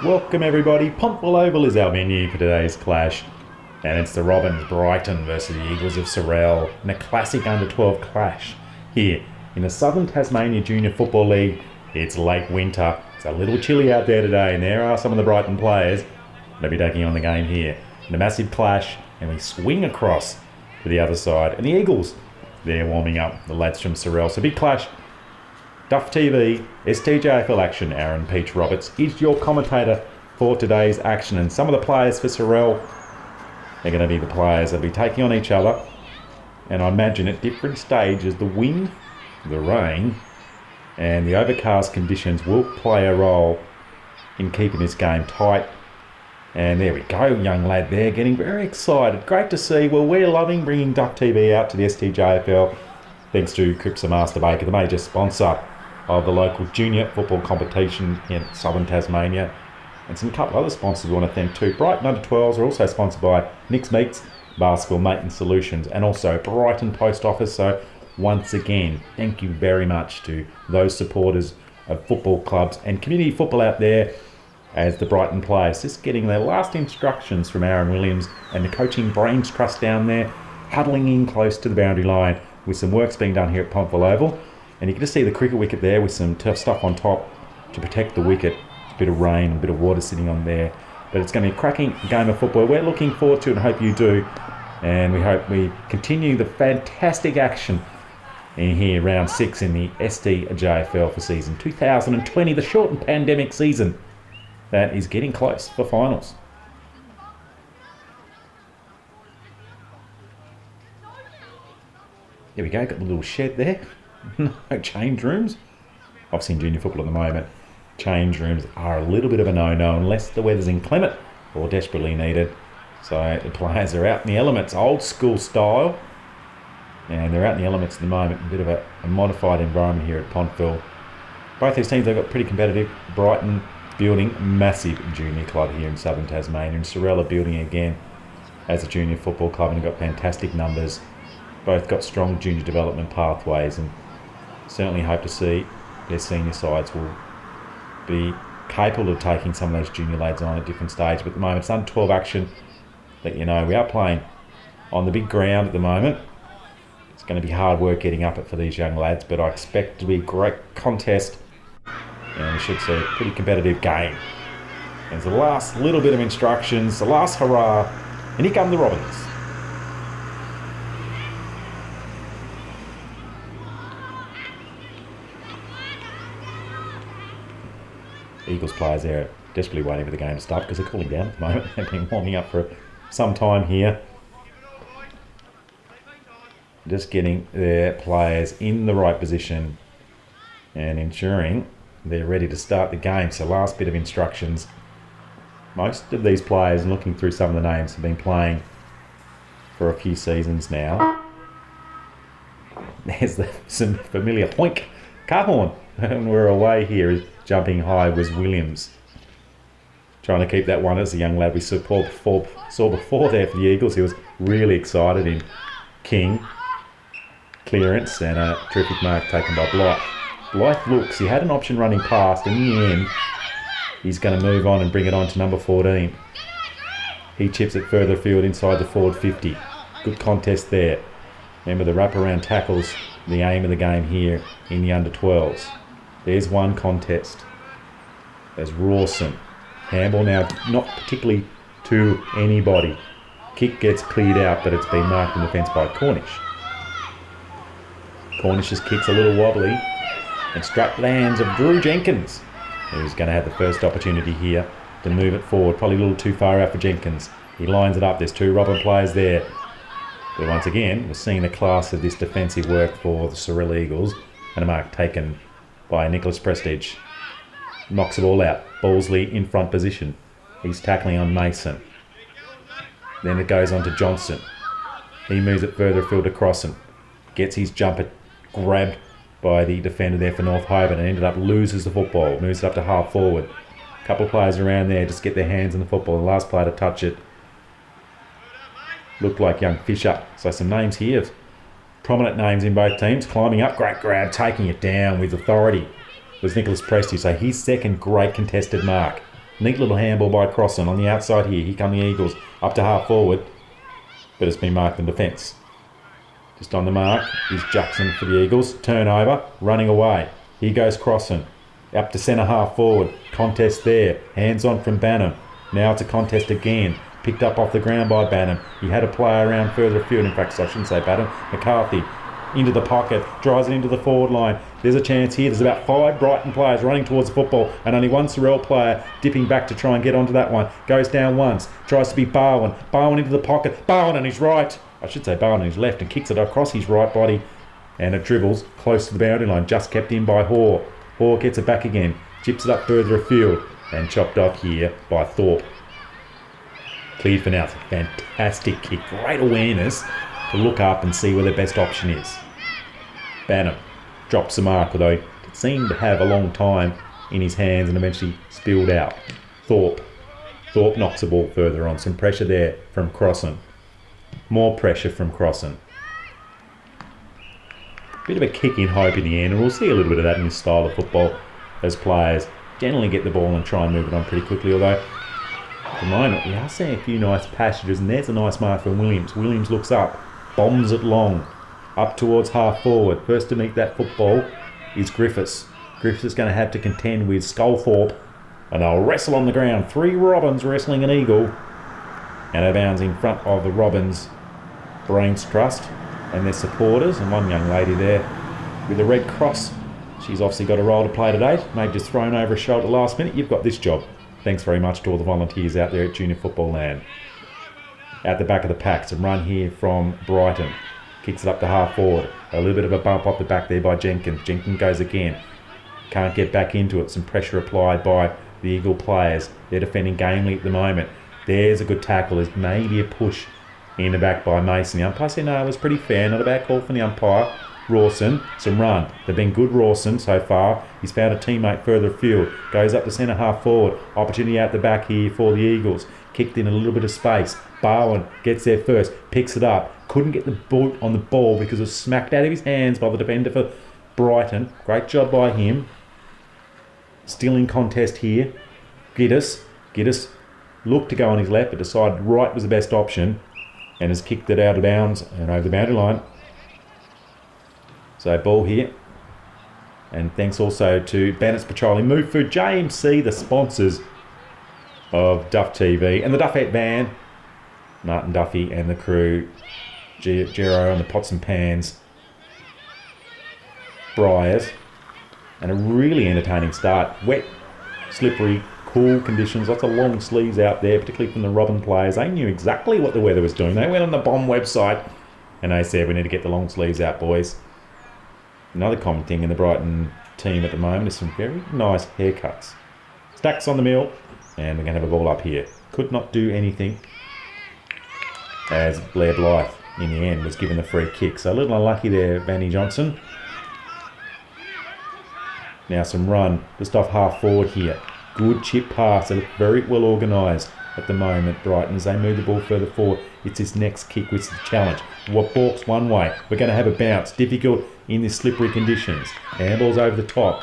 Welcome everybody, Pontville Oval is our venue for today's clash. And it's the Robins Brighton versus the Eagles of Sorell in a classic under-12 clash. Here in the Southern Tasmania Junior Football League, it's late winter. It's a little chilly out there today and there are some of the Brighton players that will be taking on the game here. In a massive clash, and we swing across to the other side. And the Eagles, they're warming up, the lads from Sorell. So big clash. Duff TV, STJFL action. Aaron Peachy Roberts is your commentator for today's action. And some of the players for Sorell, they're going to be the players that will be taking on each other. And I imagine at different stages, the wind, the rain, and the overcast conditions will play a role in keeping this game tight. And there we go, young lad there, getting very excited. Great to see. Well, we're loving bringing Duck TV out to the STJFL, thanks to Cripps and Master Baker, the major sponsor of the local junior football competition in Southern Tasmania. And some couple other sponsors we want to thank too. Brighton Under 12s are also sponsored by Nick's Meats, Basketball Maintenance Solutions, and also Brighton Post Office. So once again, thank you very much to those supporters of football clubs and community football out there, as the Brighton players just getting their last instructions from Aaron Williams and the coaching brains trust down there, huddling in close to the boundary line with some works being done here at Pontville Oval. And you can just see the cricket wicket there with some tough stuff on top to protect the wicket. A bit of rain, a bit of water sitting on there. But it's going to be a cracking game of football. We're looking forward to it and hope you do. And we hope we continue the fantastic action in here, round 6 in the STJFL for season 2020, the shortened pandemic season that is getting close for finals. There we go, got the little shed there. No change rooms. I've seen junior football at the moment. Change rooms are a little bit of a no-no unless the weather's inclement or desperately needed. So the players are out in the elements, old school style. And they're out in the elements at the moment, a bit of a modified environment here at Pontville. Both these teams, they've got pretty competitive. Brighton building massive junior club here in Southern Tasmania, and Sorell are building again as a junior football club and got fantastic numbers. Both got strong junior development pathways, and certainly hope to see their senior sides will be capable of taking some of those junior lads on at different stages. But at the moment, it's under 12 action. Let you know, we are playing on the big ground at the moment. It's going to be hard work getting up it for these young lads, but I expect it to be a great contest, and we should see a pretty competitive game. There's the last little bit of instructions, the last hurrah, and here come the Robins. Eagles players there are desperately waiting for the game to start because they're cooling down at the moment. They've been warming up for some time here. Just getting their players in the right position and ensuring they're ready to start the game. So last bit of instructions. Most of these players, and looking through some of the names, have been playing for a few seasons now. There's some familiar hoink, car horn. And we're away here. Jumping high was Williams. Trying to keep that one as a young lad we saw before there for the Eagles. He was really excited in King. Clearance and a terrific mark taken by Blythe. Blythe looks, he had an option running past, and in the end, he's going to move on and bring it on to number 14. He chips it further afield inside the forward 50. Good contest there. Remember the wraparound tackles, the aim of the game here in the under 12s. There's one contest. There's Rawson. Handball now not particularly to anybody. Kick gets cleared out, but it's been marked in defence by Cornish. Cornish's kick's a little wobbly, and strap lands of Drew Jenkins, who's going to have the first opportunity here to move it forward. Probably a little too far out for Jenkins. He lines it up. There's two Robin players there. But once again, we're seeing the class of this defensive work for the Sorell Eagles, and a mark taken by Nicholas Prestige. Knocks the ball out. Ballsley in front position. He's tackling on Mason. Then it goes on to Johnson. He moves it further afield to Crossan. Gets his jumper grabbed by the defender there for North Hobart and ended up loses the football. Moves it up to half forward. A couple of players around there just get their hands on the football. The last player to touch it looked like young Fisher. So some names here. Prominent names in both teams. Climbing up. Great grab. Taking it down with authority was Nicholas Prestige. So his second great contested mark. Neat little handball by Crossan on the outside here. Here come the Eagles up to half forward, but it's been marked in defence. Just on the mark is Jackson for the Eagles. Turnover, running away. Here goes Crossan. Up to centre half forward. Contest there. Hands on from Banham. Now it's a contest again. Picked up off the ground by Banham. He had a player around further afield. In fact, I shouldn't say Banham. McCarthy into the pocket. Drives it into the forward line. There's a chance here. There's about 5 Brighton players running towards the football and only one Sorell player dipping back to try and get onto that one. Goes down once. Tries to be Barwin. Barwin into the pocket. Barwin on his right. I should say Barwin on his left and kicks it across his right body. And it dribbles close to the boundary line. Just kept in by Hoare. Hoare gets it back again. Chips it up further afield. And chopped off here by Thorpe. Cleared for now. It's a fantastic kick. Great awareness to look up and see where the best option is. Banham drops the mark, although it seemed to have a long time in his hands and eventually spilled out. Thorpe knocks the ball further on. Some pressure there from Crossan. More pressure from Crossan. Bit of a kick in hope in the end, and we'll see a little bit of that in this style of football as players generally get the ball and try and move it on pretty quickly, although at the moment we are seeing a few nice passages, and there's a nice mark from Williams. Williams looks up, bombs it long, up towards half forward. First to meet that football is Griffiths. Griffiths is going to have to contend with Sculthorpe, and they'll wrestle on the ground. 3 Robins wrestling an Eagle, and it bounds in front of the Robins Brains Trust and their supporters, and one young lady there with a red cross. She's obviously got a role to play today. Maybe just thrown over a shoulder last minute. You've got this job. Thanks very much to all the volunteers out there at Junior Football Land. Out the back of the pack, some run here from Brighton. Kicks it up to half forward. A little bit of a bump off the back there by Jenkins. Jenkins goes again. Can't get back into it. Some pressure applied by the Eagle players. They're defending gamely at the moment. There's a good tackle. There's maybe a push in the back by Mason. The umpire said no, it was pretty fair. Not a bad call from the umpire. Rawson, some run. They've been good, Rawson, so far. He's found a teammate further afield. Goes up to centre half forward. Opportunity out the back here for the Eagles. Kicked in a little bit of space. Barwin gets there first. Picks it up. Couldn't get the boot on the ball because it was smacked out of his hands by the defender for Brighton. Great job by him. Still in contest here. Giddis looked to go on his left, but decided right was the best option and has kicked it out of bounds and over the boundary line. So ball here. And thanks also to Bennett's Patrolling Move Food, JMC, the sponsors of Duff TV, and the Duffette Band, Martin Duffy and the crew, Gero and the Pots and Pans, Briars, and a really entertaining start. Wet, slippery, cool conditions, lots of long sleeves out there, particularly from the Robin players. They knew exactly what the weather was doing. They went on the Bomb website and they said, we need to get the long sleeves out, boys. Another common thing in the Brighton team at the moment is some very nice haircuts. Stacks on the mill, and we're going to have a ball up here. Could not do anything, as Blair Blythe in the end was given the free kick. So a little unlucky there, Vanny Johnson. Now some run just off half forward here. Good chip pass. They look very well organised at the moment, Brighton, as they move the ball further forward. It's his next kick, which is the challenge. What balks one way. We're going to have a bounce. Difficult in this slippery conditions. Handball's over the top.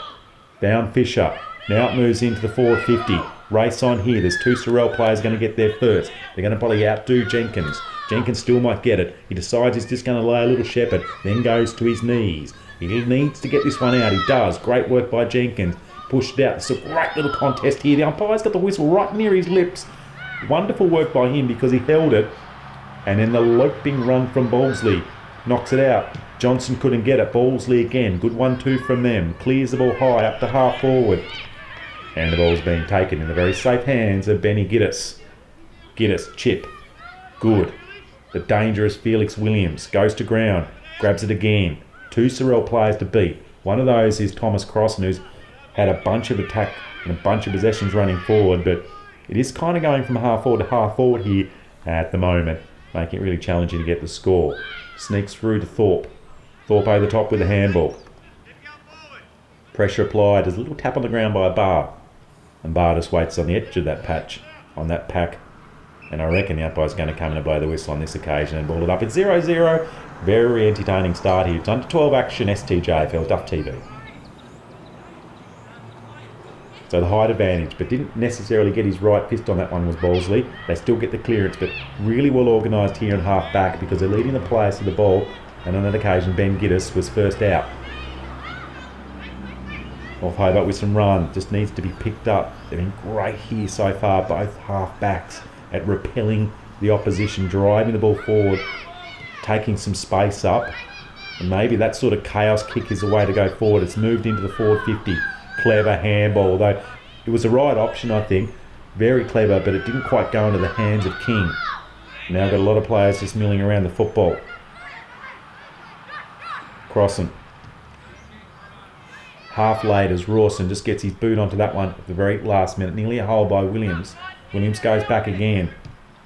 Down Fisher. Now it moves into the forward 50. Race on here. There's 2 Sorell players going to get there first. They're going to probably outdo Jenkins. Jenkins still might get it. He decides he's just going to lay a little shepherd. Then goes to his knees. He needs to get this one out. He does. Great work by Jenkins. Pushed it out. It's a great little contest here. The umpire's got the whistle right near his lips. Wonderful work by him because he held it. And then the loping run from Ballsley knocks it out. Johnson couldn't get it. Ballsley again. Good 1-2 from them. Clears the ball high up to half forward. And the ball's being taken in the very safe hands of Benny Giddis. Giddis, chip. Good. The dangerous Felix Williams goes to ground. Grabs it again. 2 Sorell players to beat. One of those is Thomas Crossan, who's had a bunch of attack and a bunch of possessions running forward, but it is kind of going from half forward to half forward here at the moment, making it really challenging to get the score. Sneaks through to Thorpe. Thorpe over the top with the handball. Pressure applied. There's a little tap on the ground by Barr. And Barr just waits on the edge of that patch, on that pack. And I reckon the umpire's going to come in and blow the whistle on this occasion and ball it up. It's 0-0. Very entertaining start here. It's under 12 action, STJFL, Duff TV. So the height advantage, but didn't necessarily get his right fist on that one was Balsley. They still get the clearance, but really well organised here in half back because they're leading the players to the ball, and on that occasion Ben Giddis was first out. Off Hobart with some run, just needs to be picked up. They've been great here so far, both half backs, at repelling the opposition, driving the ball forward, taking some space up, and maybe that sort of chaos kick is the way to go forward. It's moved into the forward 50. Clever handball, though it was the right option, I think. Very clever, but it didn't quite go into the hands of King. Now got a lot of players just milling around the football. Crossing. Half late as Rawson just gets his boot onto that one at the very last minute. Nearly a hole by Williams. Williams goes back again.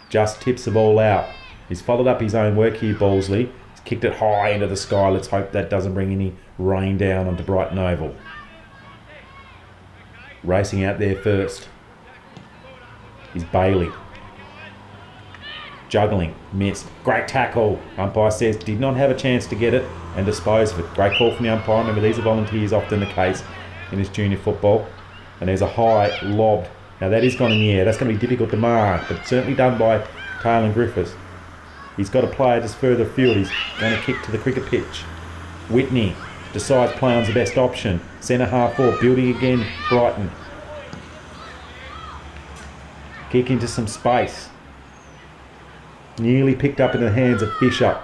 Just tips the ball out. He's followed up his own work here, Balsley. He's kicked it high into the sky. Let's hope that doesn't bring any rain down onto Brighton Oval. Racing out there first is Bailey. Juggling, missed. Great tackle. Umpire says did not have a chance to get it and dispose of it. Great call from the umpire. Remember, these are volunteers, often the case in this junior football. And there's a high lobbed. Now that is gone in the air. That's going to be difficult to mark, but certainly done by Taylor Griffiths. He's got a player just further afield. He's going to kick to the cricket pitch. Whitney decides play on's the best option. Centre half forward, building again, Brighton. Kick into some space. Nearly picked up in the hands of Fisher.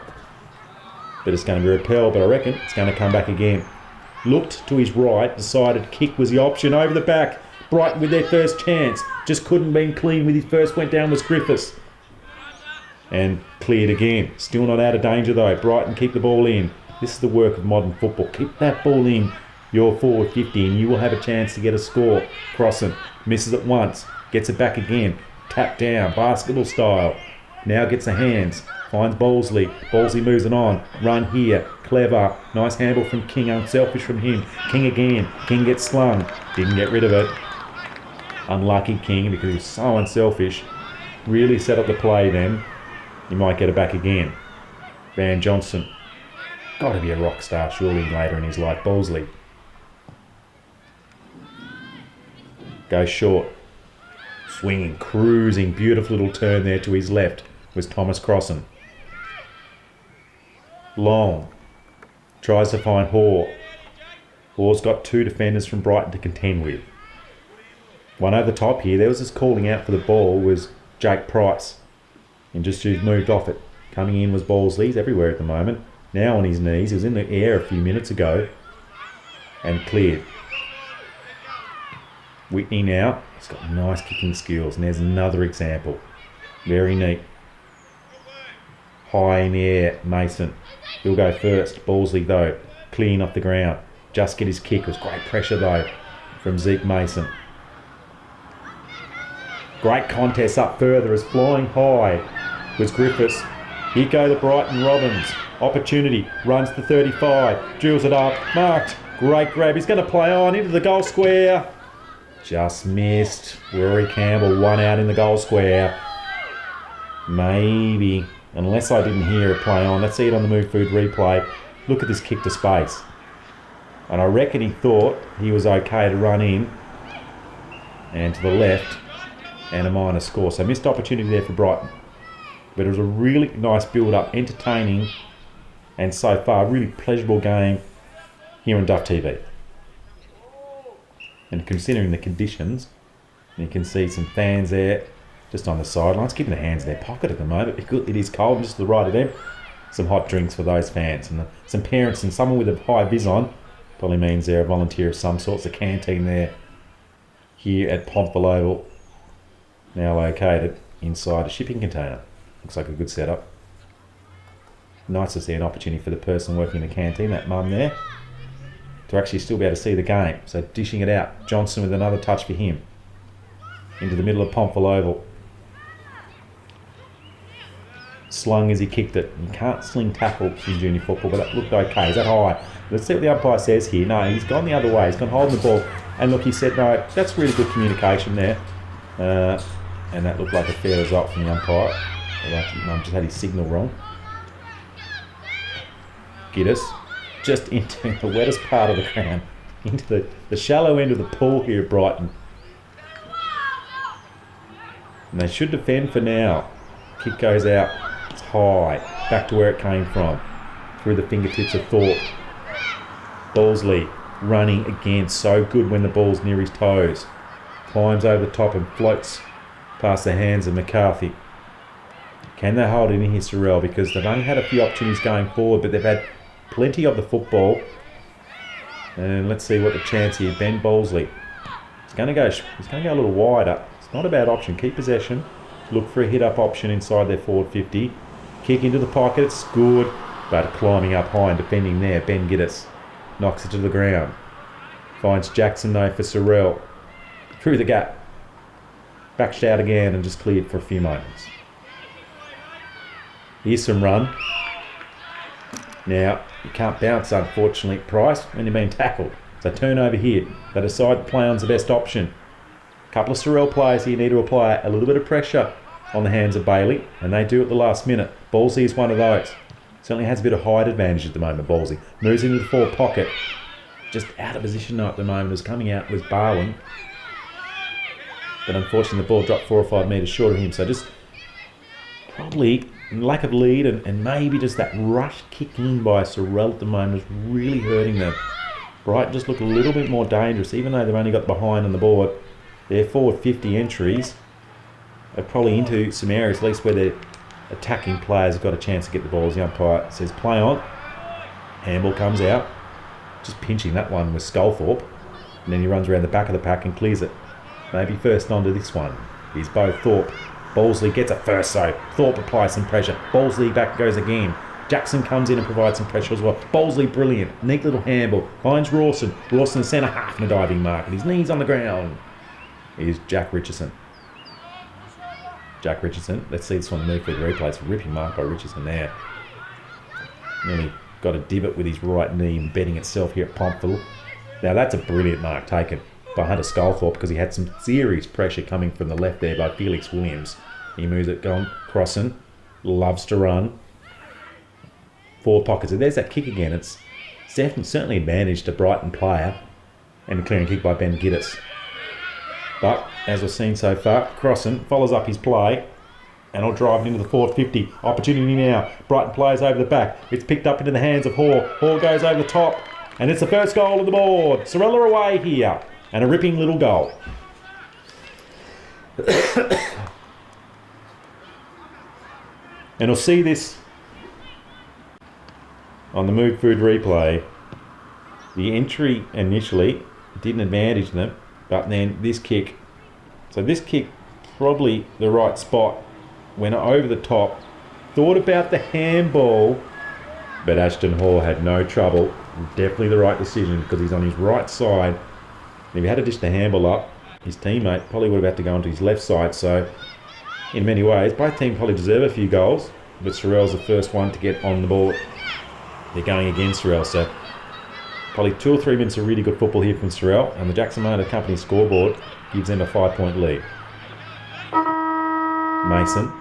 But it's going to be repelled, but I reckon it's going to come back again. Looked to his right, decided kick was the option over the back. Brighton with their first chance. Just couldn't be clean with his first went down was Griffiths. And cleared again. Still not out of danger though. Brighton keep the ball in. This is the work of modern football. Keep that ball in your forward 50 and you will have a chance to get a score. Crossing. Misses it once. Gets it back again. Tap down. Basketball style. Now gets the hands. Finds Balsley. Balsley moves it on. Run here. Clever. Nice handle from King. Unselfish from him. King again. King gets slung. Didn't get rid of it. Unlucky King because he was so unselfish. Really set up the play then. He might get it back again. Van Johnson. Got to be a rock star surely later in his life. Balsley. Goes short. Swinging, cruising. Beautiful little turn there to his left was Thomas Crossan. Long. Tries to find Hoare. Hoare's got two defenders from Brighton to contend with. One over the top here. There was this calling out for the ball was Jake Price. And just who's moved off it. Coming in was Balsley. He's everywhere at the moment. Now on his knees. He was in the air a few minutes ago. And cleared. Whitney now. He's got nice kicking skills. And there's another example. Very neat. High in the air. Mason. He'll go first. Balsley though. Clean off the ground. Just get his kick. It was great pressure though from Zeke Mason. Great contest up further as flying high was Griffiths. Here go the Brighton Robins. Opportunity. Runs to 35. Drills it up. Marked. Great grab. He's going to play on into the goal square. Just missed. Rory Campbell, one out in the goal square. Maybe. Unless I didn't hear it play on. Let's see it on the Move Food replay. Look at this kick to space. And I reckon he thought he was okay to run in. And to the left. And a minor score. So missed opportunity there for Brighton. But it was a really nice build-up, entertaining, and so far really pleasurable game here on Duff TV. And considering the conditions, you can see some fans there just on the sidelines, keeping their hands in their pocket at the moment. It is cold, and just to the right of them, some hot drinks for those fans. And some parents and someone with a high vis on, probably means they're a volunteer of some sort. It's a canteen there here at Pontville Oval. Now located inside a shipping container. Looks like a good setup. Nice to see an opportunity for the person working in the canteen, that mum there, to actually still be able to see the game. So dishing it out. Johnson with another touch for him. Into the middle of Pontville Oval. Slung as he kicked it. You can't sling tackle in junior football, but that looked okay. Is that high? Let's see what the umpire says here. No, he's gone the other way. He's gone holding the ball. And look, he said, no, that's really good communication there. And that looked like a fair result from the umpire. Just had his signal wrong. Giddis just into the wettest part of the ground, into the shallow end of the pool here at Brighton. And they should defend for now. Kick goes out. It's high. Back to where it came from. Through the fingertips of Thorpe. Balsley running again. So good when the ball's near his toes. Climbs over the top and floats past the hands of McCarthy. Can they hold it in here, Sorell? Because they've only had a few opportunities going forward, but they've had plenty of the football. And let's see what the chance here. Ben Balsley. He's going to go a little wider. It's not a bad option. Keep possession. Look for a hit-up option inside their forward 50. Kick into the pocket. It's good. But climbing up high and defending there. Ben Giddis knocks it to the ground. Finds Jackson though for Sorell. Through the gap. Backed out again and just cleared for a few moments. Here's some run. Now, you can't bounce, unfortunately, Price, when you're being tackled. So turnover here. They decide to play on's the best option. A couple of Sorell players here need to apply a little bit of pressure on the hands of Bailey, and they do at the last minute. Ballsy is one of those. Certainly has a bit of height advantage at the moment, Ballsy. Moves into the forward pocket. Just out of position now at the moment. As coming out was Barwin. But unfortunately the ball dropped 4 or 5 metres short of him. So just probably lack of lead and maybe just that rush kick in by Sorell at the moment is really hurting them. Brighton just look a little bit more dangerous, even though they've only got behind on the board. Their forward 50 entries are probably into some areas, at least where their attacking players have got a chance to get the ball. As the umpire says, play on. Handball comes out. Just pinching that one with Sculthorpe. And then he runs around the back of the pack and clears it. Maybe first onto this one is Bo Thorpe. Balsley gets it first, so Thorpe applies some pressure. Balsley back goes again. Jackson comes in and provides some pressure as well. Balsley brilliant. Neat little handball. Finds Rawson. Rawson centre half in a diving mark. And his knees on the ground. Here's Jack Richardson. Jack Richardson. Let's see this one move for the replay. It's a ripping mark by Richardson there. Nearly got a divot with his right knee embedding itself here at Pontville. Now that's a brilliant mark taken by Hunter Sculthorpe because he had some serious pressure coming from the left there by Felix Williams. He moves it, going crossing, loves to run. 4 pockets. And there's that kick again. It's certainly advantage to Brighton player and a clearing kick by Ben Giddis. But as we've seen so far, Crossen follows up his play and will drive it into the forward 50. Opportunity now. Brighton players over the back. It's picked up into the hands of Hoare. Hoare goes over the top and it's the first goal of the board. Sorell are away here. And a ripping little goal. And we'll see this on the Move Food replay. The entry initially didn't advantage them, but then this kick. So this kick, probably the right spot. Went over the top. Thought about the handball, but Ashton Hoare had no trouble. Definitely the right decision because he's on his right side. If he had to dish the handball up, his teammate probably would have had to go onto his left side. So, in many ways, both teams probably deserve a few goals, but Sorell's the first one to get on the board. They're going against Sorell, so probably 2 or 3 minutes of really good football here from Sorell, and the Jackson Motor Company scoreboard gives them a 5-point lead. Mason,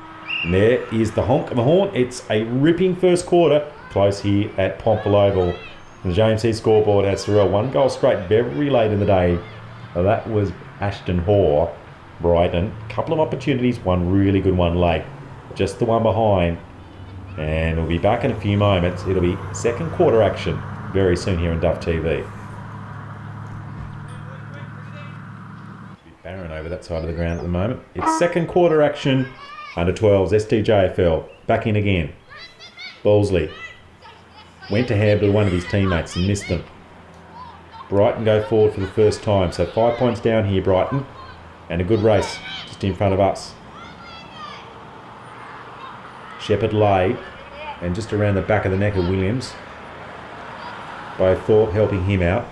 and there is the honk of the horn. It's a ripping first quarter, close here at Pontville Oval. The JMC scoreboard has Sorell 1 goal straight very late in the day. That was Ashton Hoare, Brighton. Couple of opportunities, one really good one late. Just the one behind. And we'll be back in a few moments. It'll be second quarter action very soon here on Duff TV. Barren over that side of the ground at the moment. It's second quarter action. Under 12s, STJFL. Back in again. Balsley. Went to handle one of his teammates and missed them. Brighton go forward for the first time. So 5 points down here, Brighton. And a good race just in front of us. Shepherd lay. And just around the back of the neck of Williams. By Thorpe helping him out.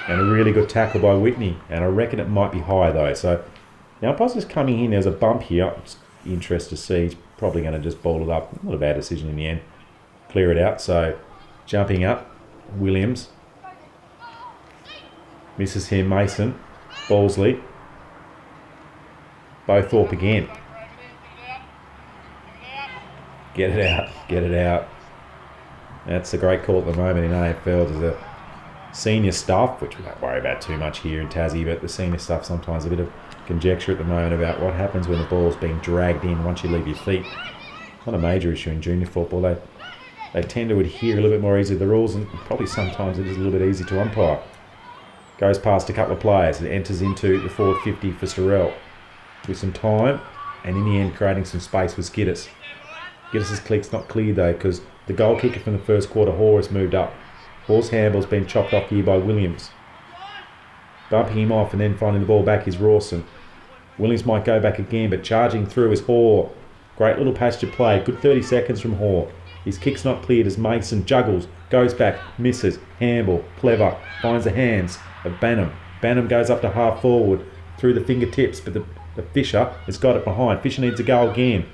And a really good tackle by Whitney. And I reckon it might be high though. So now Poster's coming in. There's a bump here. I'm just interested to see. He's probably going to just ball it up. Not a bad decision in the end. Clear it out. So jumping up, Williams misses him. Mason, Balsley, Bo Thorpe again. Get it out, get it out. That's a great call at the moment in AFL. There's a senior stuff, which we don't worry about too much here in Tassie, but the senior stuff sometimes a bit of conjecture at the moment about what happens when the ball's being dragged in once you leave your feet. Not a major issue in junior football. They tend to adhere a little bit more easily to the rules, and probably sometimes it is a little bit easy to umpire. Goes past a couple of players. It enters into the forward 50 for Sorell with some time, and in the end creating some space with Giddis. Giddis' click's not clear though, because the goal kicker from the first quarter, Hoare, has moved up. Hoore's handball's been chopped off here by Williams. Bumping him off and then finding the ball back is Rawson. Williams might go back again, but charging through is Hoare. Great little passage of play. Good 30 seconds from Hoare. His kick's not cleared as Mason juggles, goes back, misses. Handball, clever, finds the hands of Banham. Banham goes up to half forward through the fingertips, but the Fisher has got it behind. Fisher needs to go again.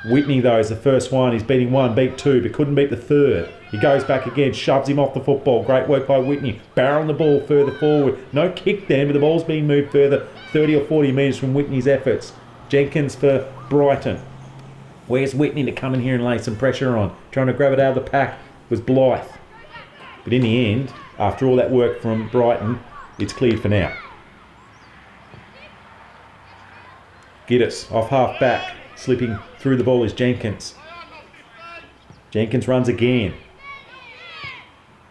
Whitney, though, is the first one. He's beating one, beat two, but couldn't beat the third. He goes back again, shoves him off the football. Great work by Whitney. Barreling the ball further forward. No kick then, but the ball's being moved further, 30 or 40 metres from Whitney's efforts. Jenkins for Brighton. Where's Whitney to come in here and lay some pressure on? Trying to grab it out of the pack was Blythe. But in the end, after all that work from Brighton, it's cleared for now. Giddis off half back. Slipping through the ball is Jenkins. Jenkins runs again.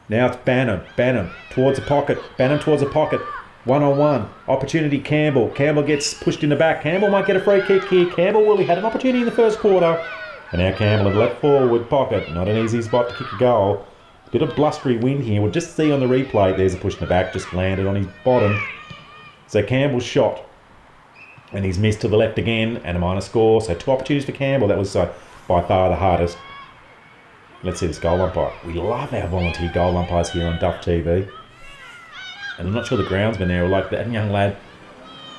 Now it's Banham. Banham towards the pocket. Banham towards the pocket. 1-on-1. Opportunity Campbell. Campbell gets pushed in the back. Campbell might get a free kick here. Campbell will. He had an opportunity in the first quarter. And now Campbell in the left forward pocket. Not an easy spot to kick a goal. Bit of blustery wind here. We'll just see on the replay. There's a push in the back. Just landed on his bottom. So Campbell's shot. And he's missed to the left again, and a minor score. So 2 opportunities for Campbell. That was by far the hardest. Let's see this goal umpire. We love our volunteer goal umpires here on Duff TV. And I'm not sure the groundsman there will like that young lad.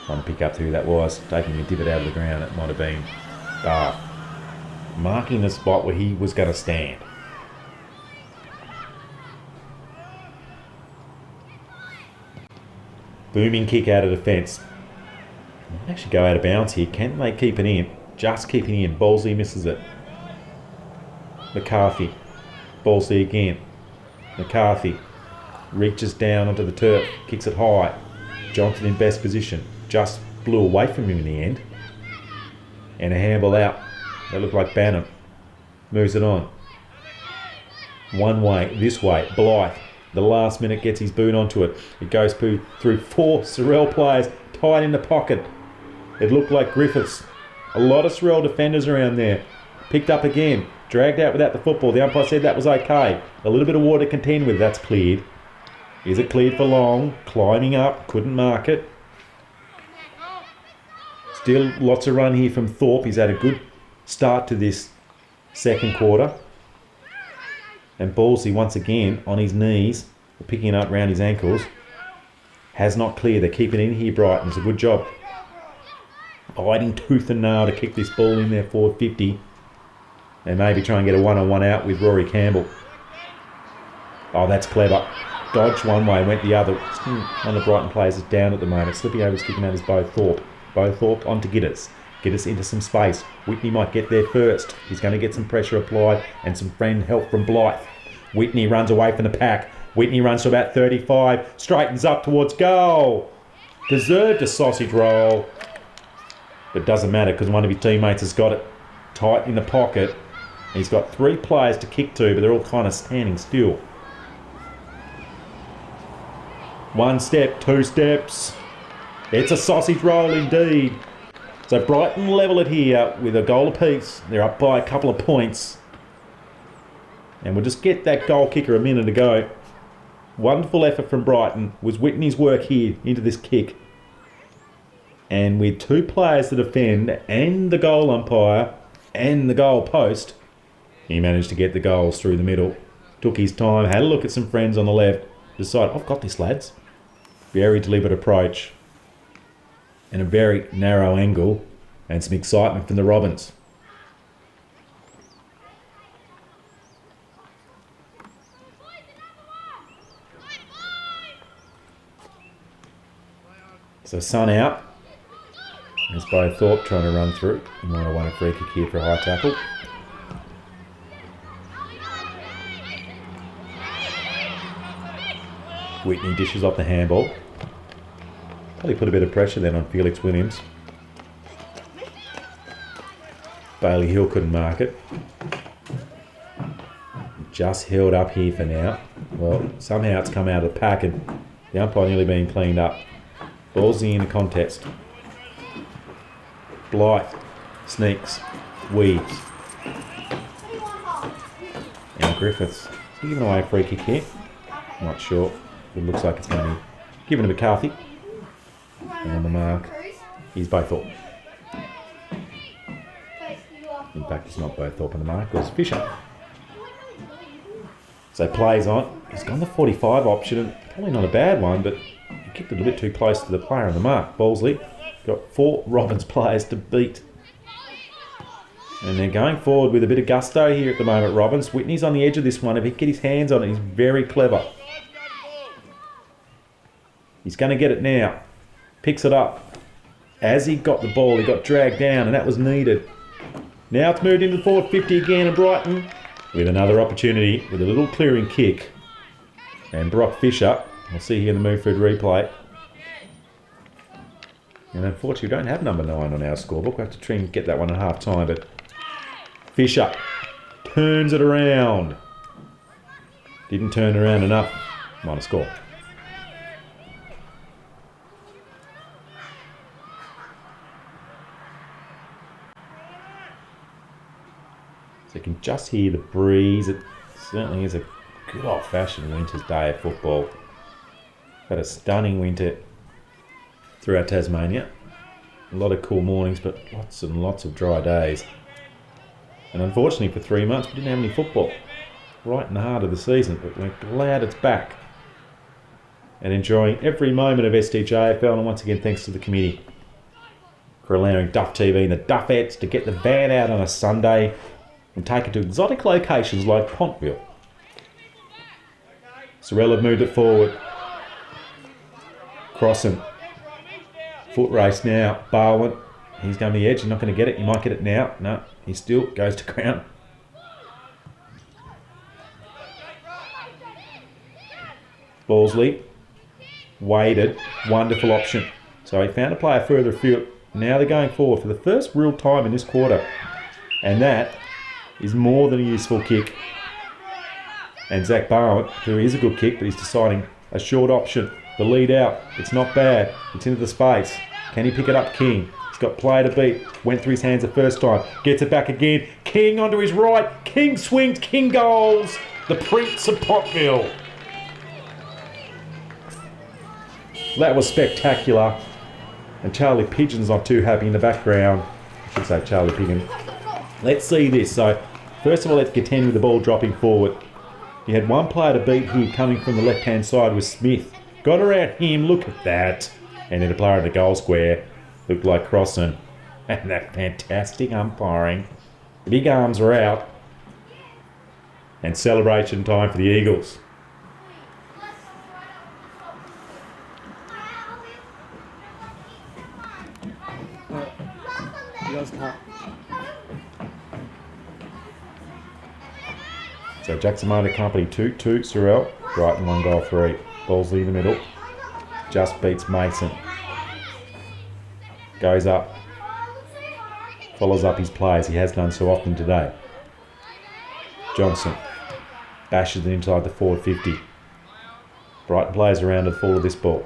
Trying to pick up who that was. Taking a divot out of the ground. It might have been marking the spot where he was going to stand. Booming kick out of defence. Actually go out of bounds here. Can they keep it in? Just keeping it in. Ballsy misses it. McCarthy. Ballsy again. McCarthy reaches down onto the turf. Kicks it high. Johnson in best position. Just blew away from him in the end. And a handball out. That looked like Banham. Moves it on. One way. This way. Blythe. The last minute gets his boot onto it. It goes through 4 Sorell players tied in the pocket. It looked like Griffiths. A lot of Sorell defenders around there. Picked up again. Dragged out without the football. The umpire said that was okay. A little bit of water to contend with. That's cleared. Is it cleared for long? Climbing up. Couldn't mark it. Still lots of run here from Thorpe. He's had a good start to this second quarter. And Ballsy once again on his knees. Picking it up around his ankles. Has not cleared. They keep it in here, Brighton. It's a good job. Fighting tooth and nail to kick this ball in there forward 50. And maybe try and get a 1-on-1 out with Rory Campbell. Oh, that's clever. Dodged one way, went the other. One of the Brighton players is down at the moment. Slipping over, kicking out is Bo Thorpe. Bo Thorpe onto Giddis. Giddis into some space. Whitney might get there first. He's going to get some pressure applied and some friend help from Blythe. Whitney runs away from the pack. Whitney runs to about 35. Straightens up towards goal. Deserved a sausage roll. But doesn't matter because one of his teammates has got it tight in the pocket. He's got 3 players to kick to, but they're all kind of standing still. 1 step, 2 steps. It's a sausage roll indeed. So Brighton level it here with a goal apiece. They're up by a couple of points. And we'll just get that goal kicker a minute ago. Wonderful effort from Brighton. Was Whitney's work here into this kick. And with 2 players to defend and the goal umpire and the goal post, he managed to get the goals through the middle. Took his time, had a look at some friends on the left. Decided, I've got this, lads. Very deliberate approach. And a very narrow angle. And some excitement from the Robins. So sun out. There's Bo Thorpe trying to run through. He might have won a free kick here for a high tackle. Whitney dishes off the handball. Probably put a bit of pressure then on Felix Williams. Bailey Hill couldn't mark it. Just held up here for now. Well, somehow it's come out of the pack and the umpire nearly being cleaned up. Ballsy in the contest. Blythe sneaks, weaves. And Griffiths giving away a free kick here. Not sure. It looks like it's going to be given to McCarthy. And on the mark is Bothorpe. In fact, it's not Bothorpe on the mark, it was Fisher. So plays on. He's gone the 45 option, and probably not a bad one, but he kicked it a bit too close to the player on the mark. Ballsley got 4 Robins players to beat. And they're going forward with a bit of gusto here at the moment, Robins. Whitney's on the edge of this one. If he can get his hands on it, he's very clever. He's going to get it now. Picks it up. As he got the ball, he got dragged down, and that was needed. Now it's moved into the forward 50 again, and Brighton with another opportunity with a little clearing kick. And Brock Fisher, we'll see here in the Moonford replay. And unfortunately, we don't have number 9 on our scorebook. We'll have to try and get that one at half time, but Fisher turns it around. Didn't turn around enough. Minor score. So you can just hear the breeze. It certainly is a good old-fashioned winter's day of football. Had a stunning winter throughout Tasmania. A lot of cool mornings, but lots and lots of dry days. And unfortunately for 3 months, we didn't have any football. Right in the heart of the season, but we're glad it's back. And enjoying every moment of STJFL, and once again, thanks to the committee for allowing Duff TV and the Duffettes to get the van out on a Sunday and take it to exotic locations like Pontville. Sorell have moved it forward. Crossing. Foot race now. Barwin. He's going to the edge. He's not going to get it. He might get it now. No, he still goes to ground. Ballsley. Waited. Wonderful option. So he found a player further afield. Now they're going forward for the first real time in this quarter. And that is more than a useful kick. And Zach Barwin, who is a good kick, but he's deciding a short option. The lead out, it's not bad. It's into the space. Can he pick it up, King? He's got play to beat. Went through his hands the first time. Gets it back again. King onto his right. King swings. King goals. The Prince of Pontville. That was spectacular. And Charlie Pigeon's not too happy in the background. I should say Charlie Pigeon. Let's see this. So, first of all, let's contend with the ball dropping forward. He had one player to beat here coming from the left-hand side with Smith. Got around him, look at that. And then a player in the goal square looked like crossing. And that fantastic umpiring. The big arms are out. And celebration time for the Eagles. So Jackson Motor Company 2-2, Sorell. Brighton 1 goal 3. Ballsley in the middle. Just beats Mason. Goes up. Follows up his plays. He has done so often today. Johnson bashes it inside the forward 50. Brighton plays around to the fall of this ball.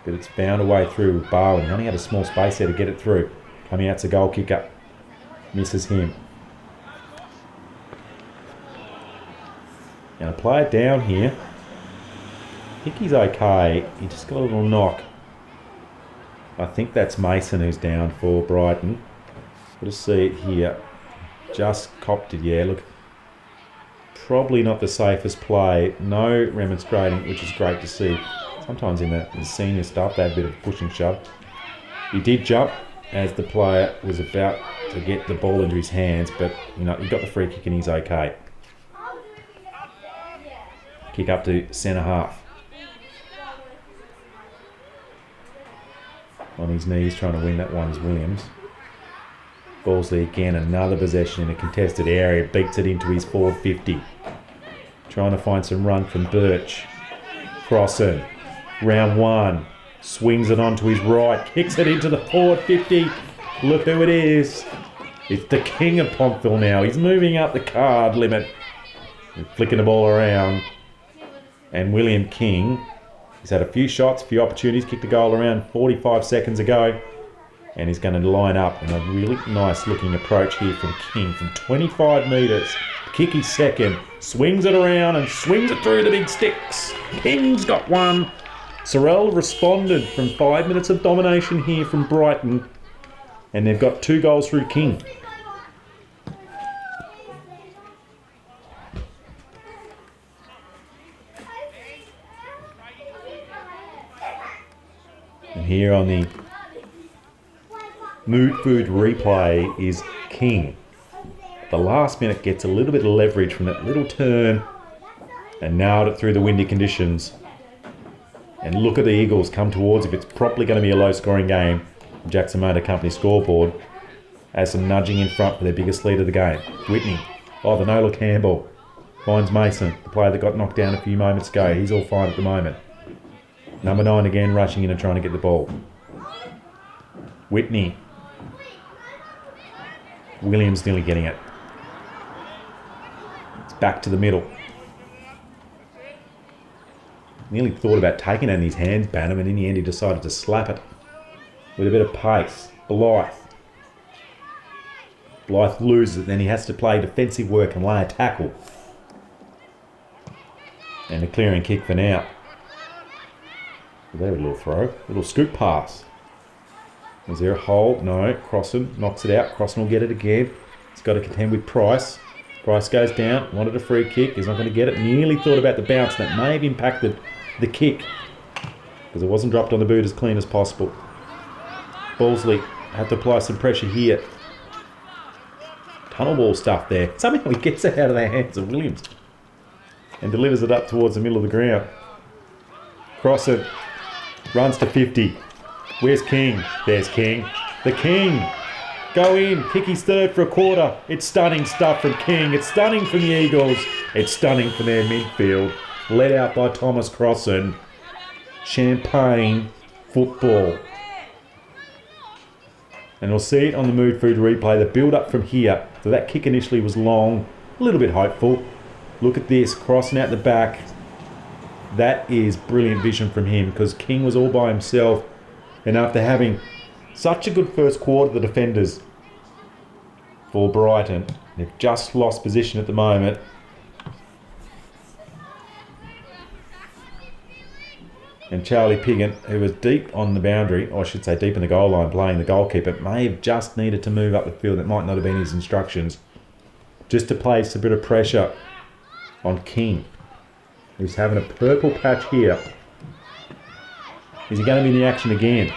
But it's found a way through with Barwin. He only had a small space there to get it through. Coming out's a goal kicker. Misses him. Now play it down here. I think he's okay. He just got a little knock. I think that's Mason who's down for Brighton. We'll just see it here. Just copped it, yeah. Look, probably not the safest play. No remonstrating, which is great to see. Sometimes in the senior stuff, they have a bit of push and shove. He did jump as the player was about to get the ball into his hands, but you know, he got the free kick and he's okay. Kick up to centre half. On his knees trying to win that one is Williams. Ballsley again, another possession in a contested area. Beats it into his forward 50. Trying to find some run from Birch. Crossing. Round one. Swings it onto his right. Kicks it into the forward 50. Look who it is. It's the king of Pontville now. He's moving up the card limit. And flicking the ball around. And William King, he's had a few shots, a few opportunities. Kicked a goal around 45 seconds ago. And he's going to line up in a really nice looking approach here from King from 25 metres. Kick his second. Swings it around and swings it through the big sticks. King's got one. Sorell responded from 5 minutes of domination here from Brighton. And they've got 2 goals through King. And here on the Mood Food replay is King. The last minute gets a little bit of leverage from that little turn and nailed it through the windy conditions. And look at the Eagles come towards if it's probably going to be a low scoring game. Jackson Motor Company scoreboard has some nudging in front for their biggest lead of the game. Whitney. Oh, the no-look handball. Finds Mason, the player that got knocked down a few moments ago. He's all fine at the moment. Number 9 again rushing in and trying to get the ball. Whitney. Williams nearly getting it. It's back to the middle. Nearly thought about taking it in his hands, Banham, and in the end he decided to slap it with a bit of pace. Blythe. Blythe loses it, then he has to play defensive work and lay a tackle. And a clearing kick for now. There, a little throw, a little scoop pass. Is there a hole? No. Crossen knocks it out. Crossen will get it again. He's got to contend with Price. Price goes down. Wanted a free kick. He's not going to get it. Nearly thought about the bounce. That may have impacted the kick because it wasn't dropped on the boot as clean as possible. Balsley had to apply some pressure here. Tunnel ball stuff there. Somehow he gets it out of the hands of Williams and delivers it up towards the middle of the ground. Crossen runs to 50. Where's King? There's King. The King. Go in. Kick his third for a quarter. It's stunning stuff from King. It's stunning from the Eagles. It's stunning from their midfield. Led out by Thomas Crossen. Champagne football. And we'll see it on the Mood Food replay. The build-up from here. So that kick initially was long. A little bit hopeful. Look at this. Crossing out the back. That is brilliant vision from him because King was all by himself. And after having such a good first quarter, the defenders for Brighton, they've just lost position at the moment. And Charlie Piggott, who was deep on the boundary, or I should say deep in the goal line playing the goalkeeper, may have just needed to move up the field. That might not have been his instructions. Just to place a bit of pressure on King, who's having a purple patch here. Is he going to be in the action again?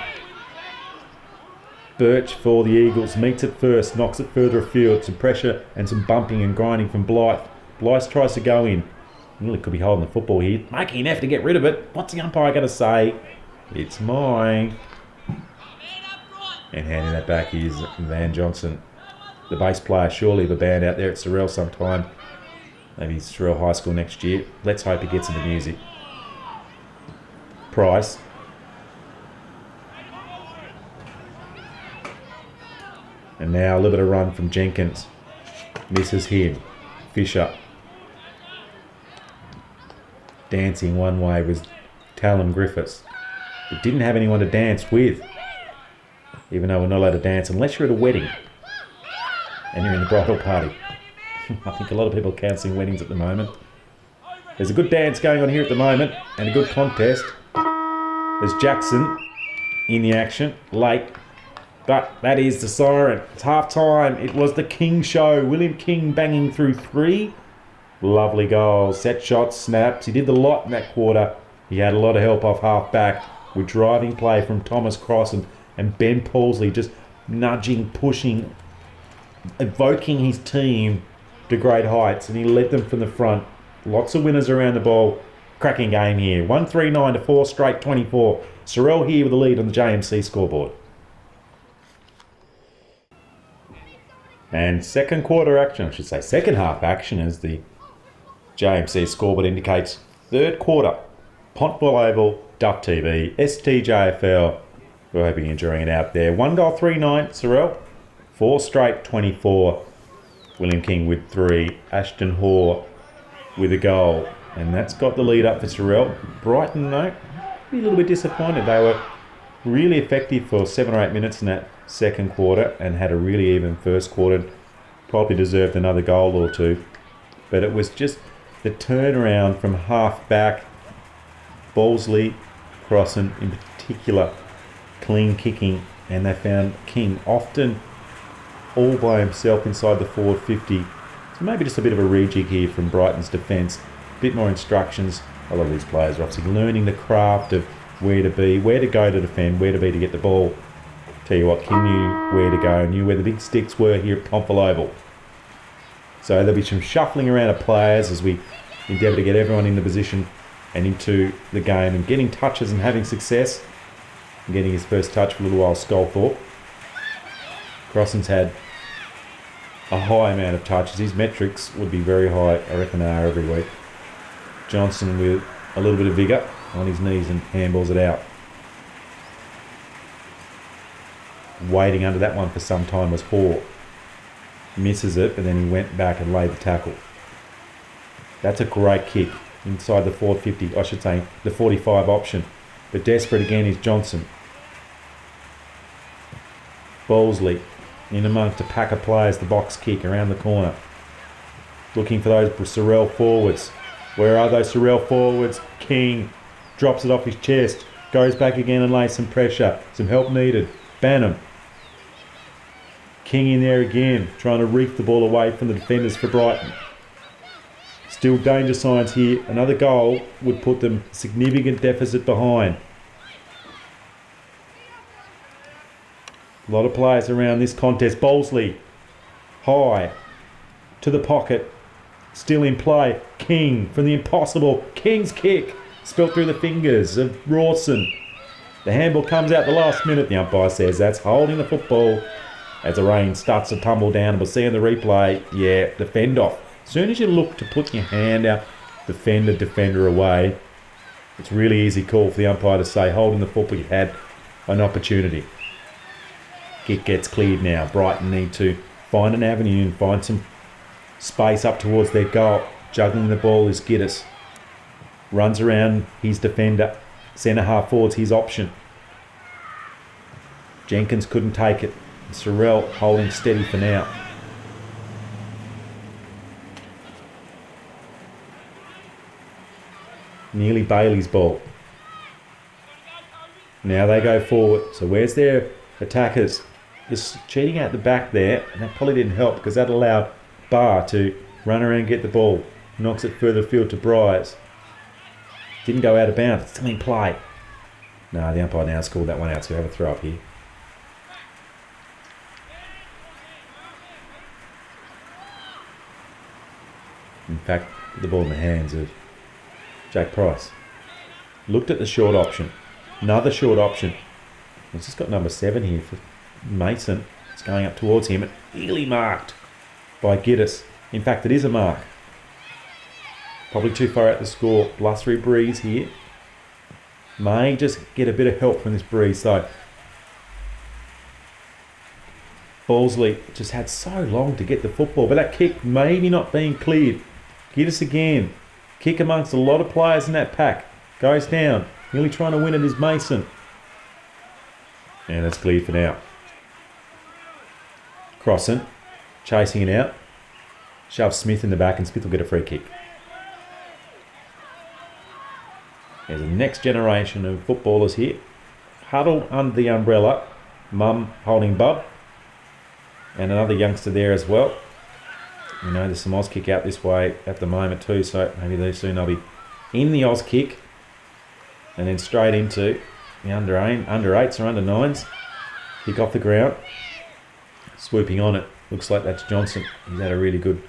Birch for the Eagles meets it first, knocks it further afield. Some pressure and some bumping and grinding from Blythe. Blythe tries to go in. Nearly could be holding the football here. Making an effort to get rid of it. What's the umpire going to say? It's mine. And handing that back is Van Johnson, the bass player, surely of a band out there at Sorell sometime. Maybe Sorell High School next year. Let's hope he gets into music. Price. And now a little bit of run from Jenkins. Misses him. Fisher. Dancing one way was Talon Griffiths. But didn't have anyone to dance with. Even though we're not allowed to dance unless you're at a wedding. And you're in the bridal party. I think a lot of people are cancelling weddings at the moment. There's a good dance going on here at the moment. And a good contest. There's Jackson in the action. Late. But that is the siren. It's half time. It was the King show. William King banging through 3. Lovely goals. Set shots, snaps. He did the lot in that quarter. He had a lot of help off half back with driving play from Thomas Crossen and Ben Paulsley just nudging, pushing, evoking his team to great heights. And he led them from the front. Lots of winners around the ball. Cracking game here. 139 to 4 straight 24. Sorell here with the lead on the JMC scoreboard. And second quarter action, I should say second half action, as the JMC scoreboard indicates. Third quarter. Pontville Oval, Duff TV, STJFL. We're hoping you're enjoying it out there. 1 goal, 3 night, Sorell. 4 straight, 24. William King with 3. Ashton Hoare with a goal. And that's got the lead up for Sorell. Brighton, though, be a little bit disappointed. They were really effective for 7 or 8 minutes in that second quarter and had a really even first quarter. Probably deserved another goal or two. But it was just the turnaround from half back. Bowlesley, Crossan in particular, clean kicking, and they found King often all by himself inside the forward 50. So maybe just a bit of a rejig here from Brighton's defence. A bit more instructions. A lot of these players are obviously learning the craft of where to be, where to go to defend, where to be to get the ball. Tell you what, King knew where to go, knew where the big sticks were here at Pontville Oval. So there'll be some shuffling around of players as we endeavour to get everyone in the position and into the game and getting touches and having success. And getting his first touch for a little while, Sculthorpe. Crossan's had a high amount of touches. His metrics would be very high, I reckon they are every week. Johnson with a little bit of vigour on his knees and handballs it out. Waiting under that one for some time was Hoare. Misses it, but then he went back and laid the tackle. That's a great kick inside the 450, I should say, the 45 option. But desperate again is Johnson. Bowlesley in amongst a pack of players, the box kick around the corner. Looking for those Sorell forwards. Where are those Sorell forwards? King drops it off his chest, goes back again and lays some pressure. Some help needed. Banham. King in there again, trying to reef the ball away from the defenders for Brighton. Still danger signs here. Another goal would put them significant deficit behind. A lot of players around this contest. Bowlesley, high, to the pocket, still in play. King from the impossible. King's kick, spelt through the fingers of Rawson. The handball comes out the last minute. The umpire says that's holding the football. As the rain starts to tumble down, and we'll see in the replay, yeah, defend off. As soon as you look to put your hand out, defender away, it's a really easy call for the umpire to say, holding the football, you had an opportunity. Kick gets cleared now. Brighton need to find an avenue and find some space up towards their goal. Juggling the ball is Giddis. Runs around his defender. Centre half forward's his option. Jenkins couldn't take it. Sorell holding steady for now. Nearly Bailey's ball. Now they go forward. So where's their attackers? Just cheating out the back there, and that probably didn't help because that allowed Barr to run around and get the ball. Knocks it further field to Bryars. Didn't go out of bounds. It's still in play. No, the umpire now scored that one out, so we have a throw up here. In fact, the ball in the hands of Jake Price. Looked at the short option. Another short option. It's just got number 7 here for Mason. It's going up towards him. And nearly marked by Giddis. In fact, it is a mark. Probably too far out to score. Blustery breeze here. May just get a bit of help from this breeze though. Bowlesley just had so long to get the football, but that kick maybe not being cleared. Giddis again. Kick amongst a lot of players in that pack. Goes down. Nearly trying to win it is Mason. And that's cleared for now. Crossan chasing it out. Shoves Smith in the back and Smith will get a free kick. There's a next generation of footballers here. Huddled under the umbrella. Mum holding Bub. And another youngster there as well. You know, there's some Oz kick out this way at the moment too, so maybe soon they'll be in the Oz kick and then straight into the under 8s or under 9s. Kick off the ground. Swooping on it. Looks like that's Johnson. He's had a really good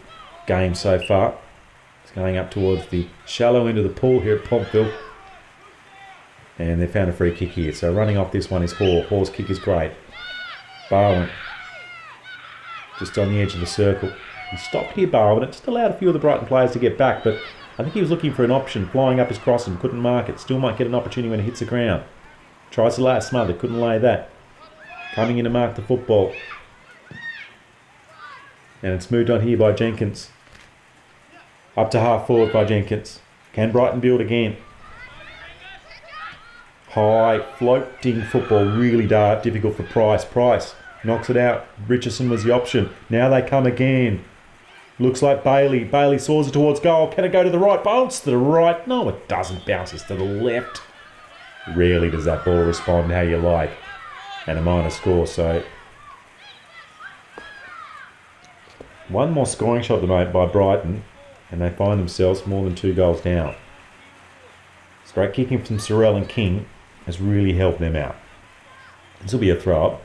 game so far. He's going up towards the shallow end of the pool here at Pontville. And they found a free kick here. So running off this one is Hoare. Hoare's kick is great. Barwin. Just on the edge of the circle. He stopped here, Barwin. It just allowed a few of the Brighton players to get back, but I think he was looking for an option, flying up his cross and couldn't mark it. Still might get an opportunity when it hits the ground. Tries to lay a smother, couldn't lay that. Coming in to mark the football. And it's moved on here by Jenkins. Up to half forward by Jenkins. Can Brighton build again? High, floating football, really difficult for Price. Price knocks it out. Richardson was the option. Now they come again. Looks like Bailey. Bailey saws it towards goal. Can it go to the right? Bounce to the right. No, it doesn't. Bounces to the left. Rarely does that ball respond how you like. And a minor score, so... One more scoring shot at the moment by Brighton, and they find themselves more than 2 goals down. Straight kicking from Sorell and King has really helped them out. This will be a throw-up.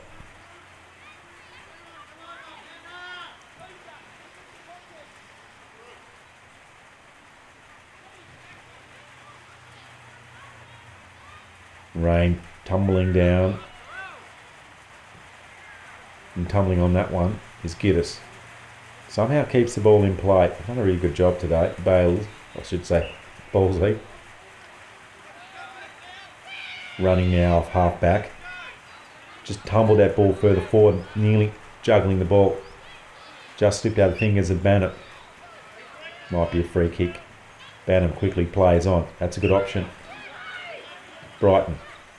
Rain tumbling down. And tumbling on that one is Giddis. Somehow keeps the ball in play. Done a really good job today. Bales, I should say, Ballsley. Running now off half back. Just tumbled that ball further forward, nearly juggling the ball. Just slipped out of the fingers of Bannett. Might be a free kick. Bannett quickly plays on. That's a good option. Brighton.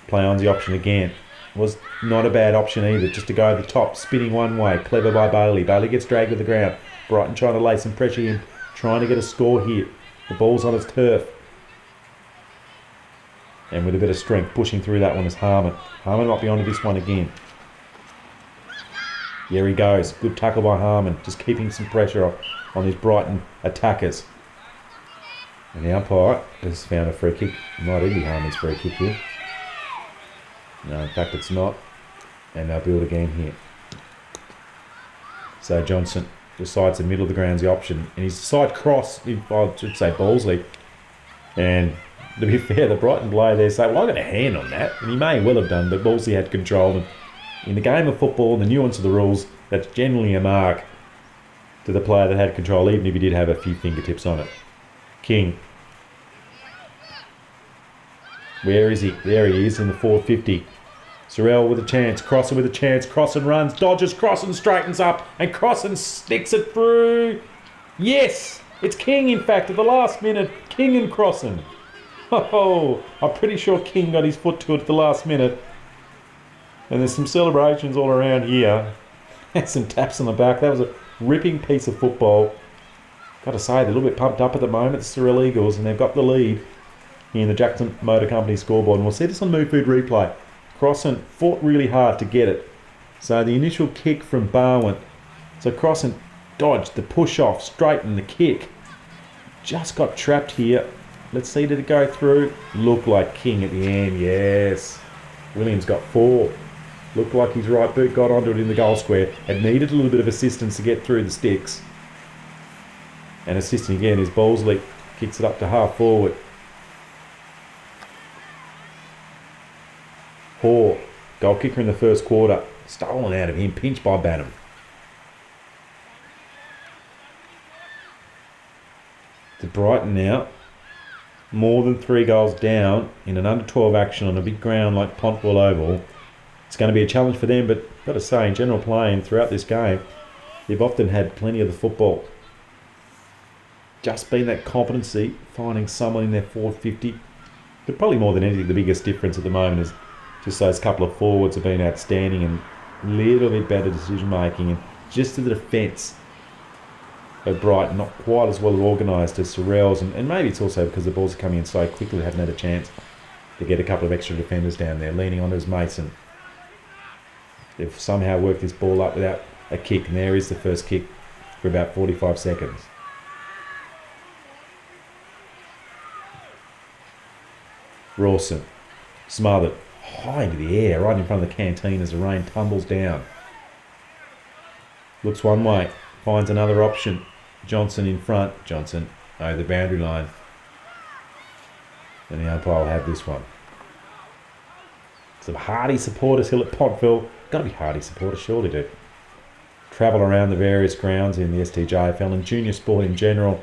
Play on the option again. Was not a bad option either, just to go over the top, spinning one way. Clever by Bailey. Bailey gets dragged to the ground. Brighton trying to lay some pressure in, trying to get a score here. The ball's on its turf. And with a bit of strength, pushing through that one is Harmon. Harmon might be onto this one again. Here he goes. Good tackle by Harmon, just keeping some pressure off on his Brighton attackers. And the umpire has found a free kick. It might even be Harmon's free kick here. No, in fact it's not. And they'll build again here. So Johnson decides the middle of the ground's the option. And his side cross, I should say Ballsley. And to be fair, the Brighton player there say, well, I got a hand on that. And he may well have done, but Ballsley had control. And in the game of football, the nuance of the rules, that's generally a mark to the player that had control, even if he did have a few fingertips on it. King. Where is he? There he is in the 450. Sorell with a chance. Crossan with a chance. Crossan runs. Dodges. Crossan straightens up. And Crossan sticks it through. Yes! It's King, in fact, at the last minute. King and Crossan. Oh, I'm pretty sure King got his foot to it at the last minute. And there's some celebrations all around here. And some taps on the back. That was a ripping piece of football. Got to say, they're a little bit pumped up at the moment, the Sorell Eagles, and they've got the lead in the Jackson Motor Company scoreboard. And we'll see this on Move Food Replay. Crossan fought really hard to get it. So the initial kick from Barwin. So Crossan dodged the push off, straightened the kick. Just got trapped here. Let's see, did it go through? Looked like King at the end, yes. Williams got 4. Looked like his right boot got onto it in the goal square. Had needed a little bit of assistance to get through the sticks. And assisting again is Ballsley. Kicks it up to half forward. Hoare, goal kicker in the first quarter. Stolen out of him, pinched by Banham. To Brighton now. More than 3 goals down in an under-12 action on a big ground like Pontville Oval. It's going to be a challenge for them, but got to say, in general playing throughout this game, they've often had plenty of the football. Just been that competency, finding someone in their 450. But probably more than anything, the biggest difference at the moment is just those couple of forwards have been outstanding and a little bit better decision making. And just to the defence of Brighton, not quite as well organised as Sorell's. And maybe it's also because the balls are coming in so quickly, they haven't had a chance to get a couple of extra defenders down there. Leaning on as Mason. They've somehow worked this ball up without a kick. And there is the first kick for about 45 seconds. Rawson, smothered, high into the air, right in front of the canteen as the rain tumbles down. Looks one way, finds another option. Johnson in front. Johnson over the boundary line. And the umpire will have this one. Some hardy supporters here at Pontville. Got to be hardy supporters, surely do. Travel around the various grounds in the STJFL and junior sport in general.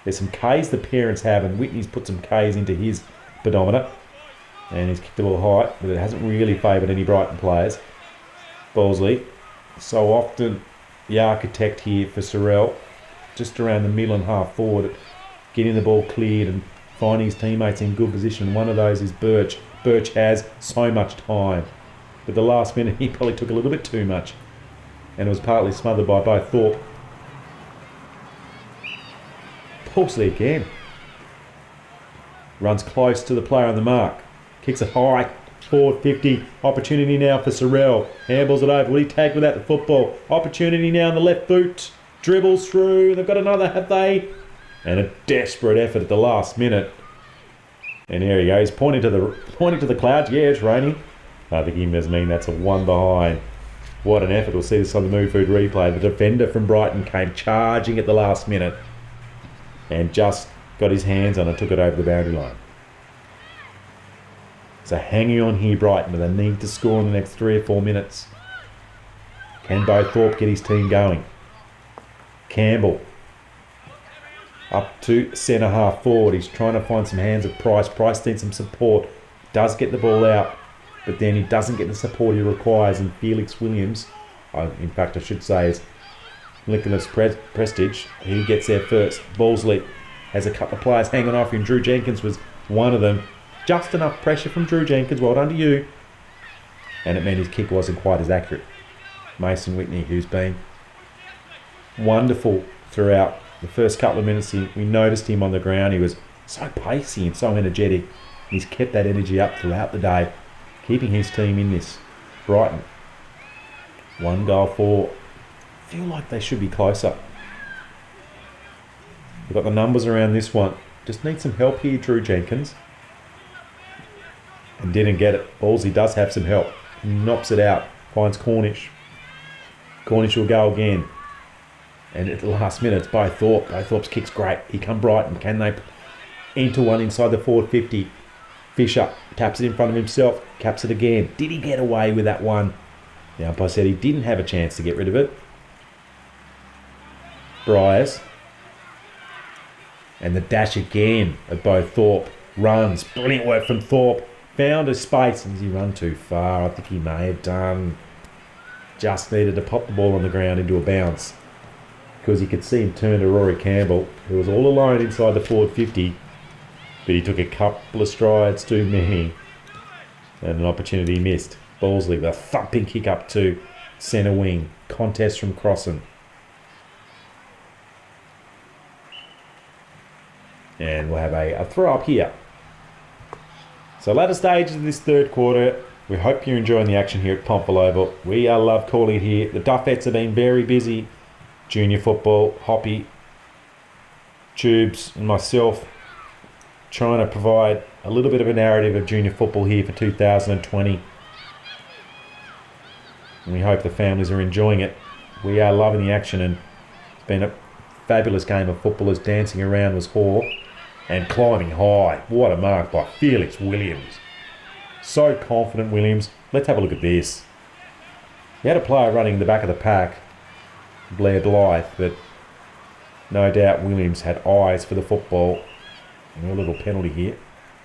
There's some Ks the parents have, and Whitney's put some Ks into his pedometer. And he's kicked the ball high, but it hasn't really favoured any Brighton players. Bowlesley, so often the architect here for Sorell, just around the middle and half forward, getting the ball cleared and finding his teammates in good position. One of those is Birch. Birch has so much time, but the last minute he probably took a little bit too much, and it was partly smothered by both Thorpe. Bowlesley again. Runs close to the player on the mark. Kicks it high. Forward 50. Opportunity now for Sorell. Handballs it over. Will he tag without the football? Opportunity now on the left boot. Dribbles through. They've got another, have they? And a desperate effort at the last minute. And there he goes, pointing to the clouds. Yeah, it's raining. I think he must mean that's a one behind. What an effort. We'll see this on the Move Food replay. The defender from Brighton came charging at the last minute and just got his hands on it, took it over the boundary line. So hanging on here, Brighton, with a need to score in the next 3 or 4 minutes. Can Bo Thorpe get his team going? Campbell up to centre half forward. He's trying to find some hands of Price. Price needs some support. Does get the ball out, but then he doesn't get the support he requires. And Felix Williams, in fact I should say, is Nicholas Prestige. He gets there first. Bowlesley has a couple of players hanging off him. Drew Jenkins was one of them. Just enough pressure from Drew Jenkins. Well done to you. And it meant his kick wasn't quite as accurate. Mason Whitney, who's been wonderful throughout the first couple of minutes, we noticed him on the ground. He was so pacey and so energetic. He's kept that energy up throughout the day, keeping his team in this. Brighton, 1 goal for. Feel like they should be closer. We've got the numbers around this one. Just need some help here, Drew Jenkins. And didn't get it. Ballsy does have some help. Knocks it out. Finds Cornish. Cornish will go again. And at the last minute, it's Bo Thorpe. Bo Thorpe's kick's great. Here come Brighton. Can they enter one inside the forward 50? Fisher taps it in front of himself. Caps it again. Did he get away with that one? The umpire said he didn't have a chance to get rid of it. Bryers. And the dash again of Bo Thorpe. Runs. Brilliant work from Thorpe. Found a space. Does he run too far? I think he may have done. Just needed to pop the ball on the ground into a bounce. Because you could see him turn to Rory Campbell, who was all alone inside the forward 50. But he took a couple of strides too many. And an opportunity missed. Bowlesley with a thumping kick up to centre wing. Contest from Crossan. And we'll have a throw up here. So latter stages of this third quarter, we hope you're enjoying the action here at Pontville Oval. We love calling it here. The Duffettes have been very busy. Junior football, Hoppy, Tubes and myself trying to provide a little bit of a narrative of junior football here for 2020. And we hope the families are enjoying it. We are loving the action, and it's been a fabulous game of football as dancing around was Hoare. And climbing high. What a mark by Felix Williams. So confident, Williams. Let's have a look at this. He had a player running in the back of the pack, Blair Blythe, but no doubt Williams had eyes for the football. And a little penalty here.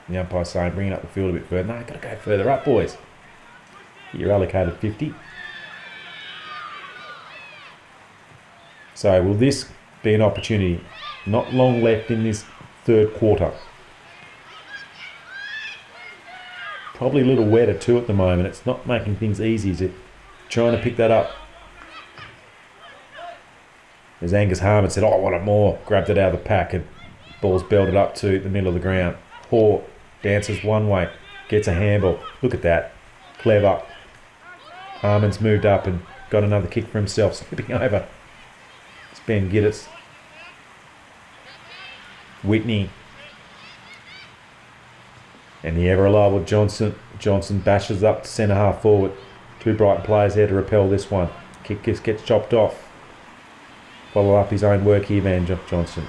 The umpire saying bring it up the field a bit further. No, got to go further up, boys. You're allocated 50. So will this be an opportunity? Not long left in this third quarter. Probably a little wetter too at the moment. It's not making things easy, is it? Trying to pick that up. As Angus Harmon said, oh, I want it more. Grabbed it out of the pack and ball's belted up to the middle of the ground. Hoare dances one way, gets a handball. Look at that. Clever. Harmon's moved up and got another kick for himself, slipping over. It's Ben Giddets. Whitney. And the ever-reliable Johnson. Johnson bashes up to centre half forward. 2 Brighton players there to repel this one. Kick gets chopped off. Follow up his own work here, Van Johnson.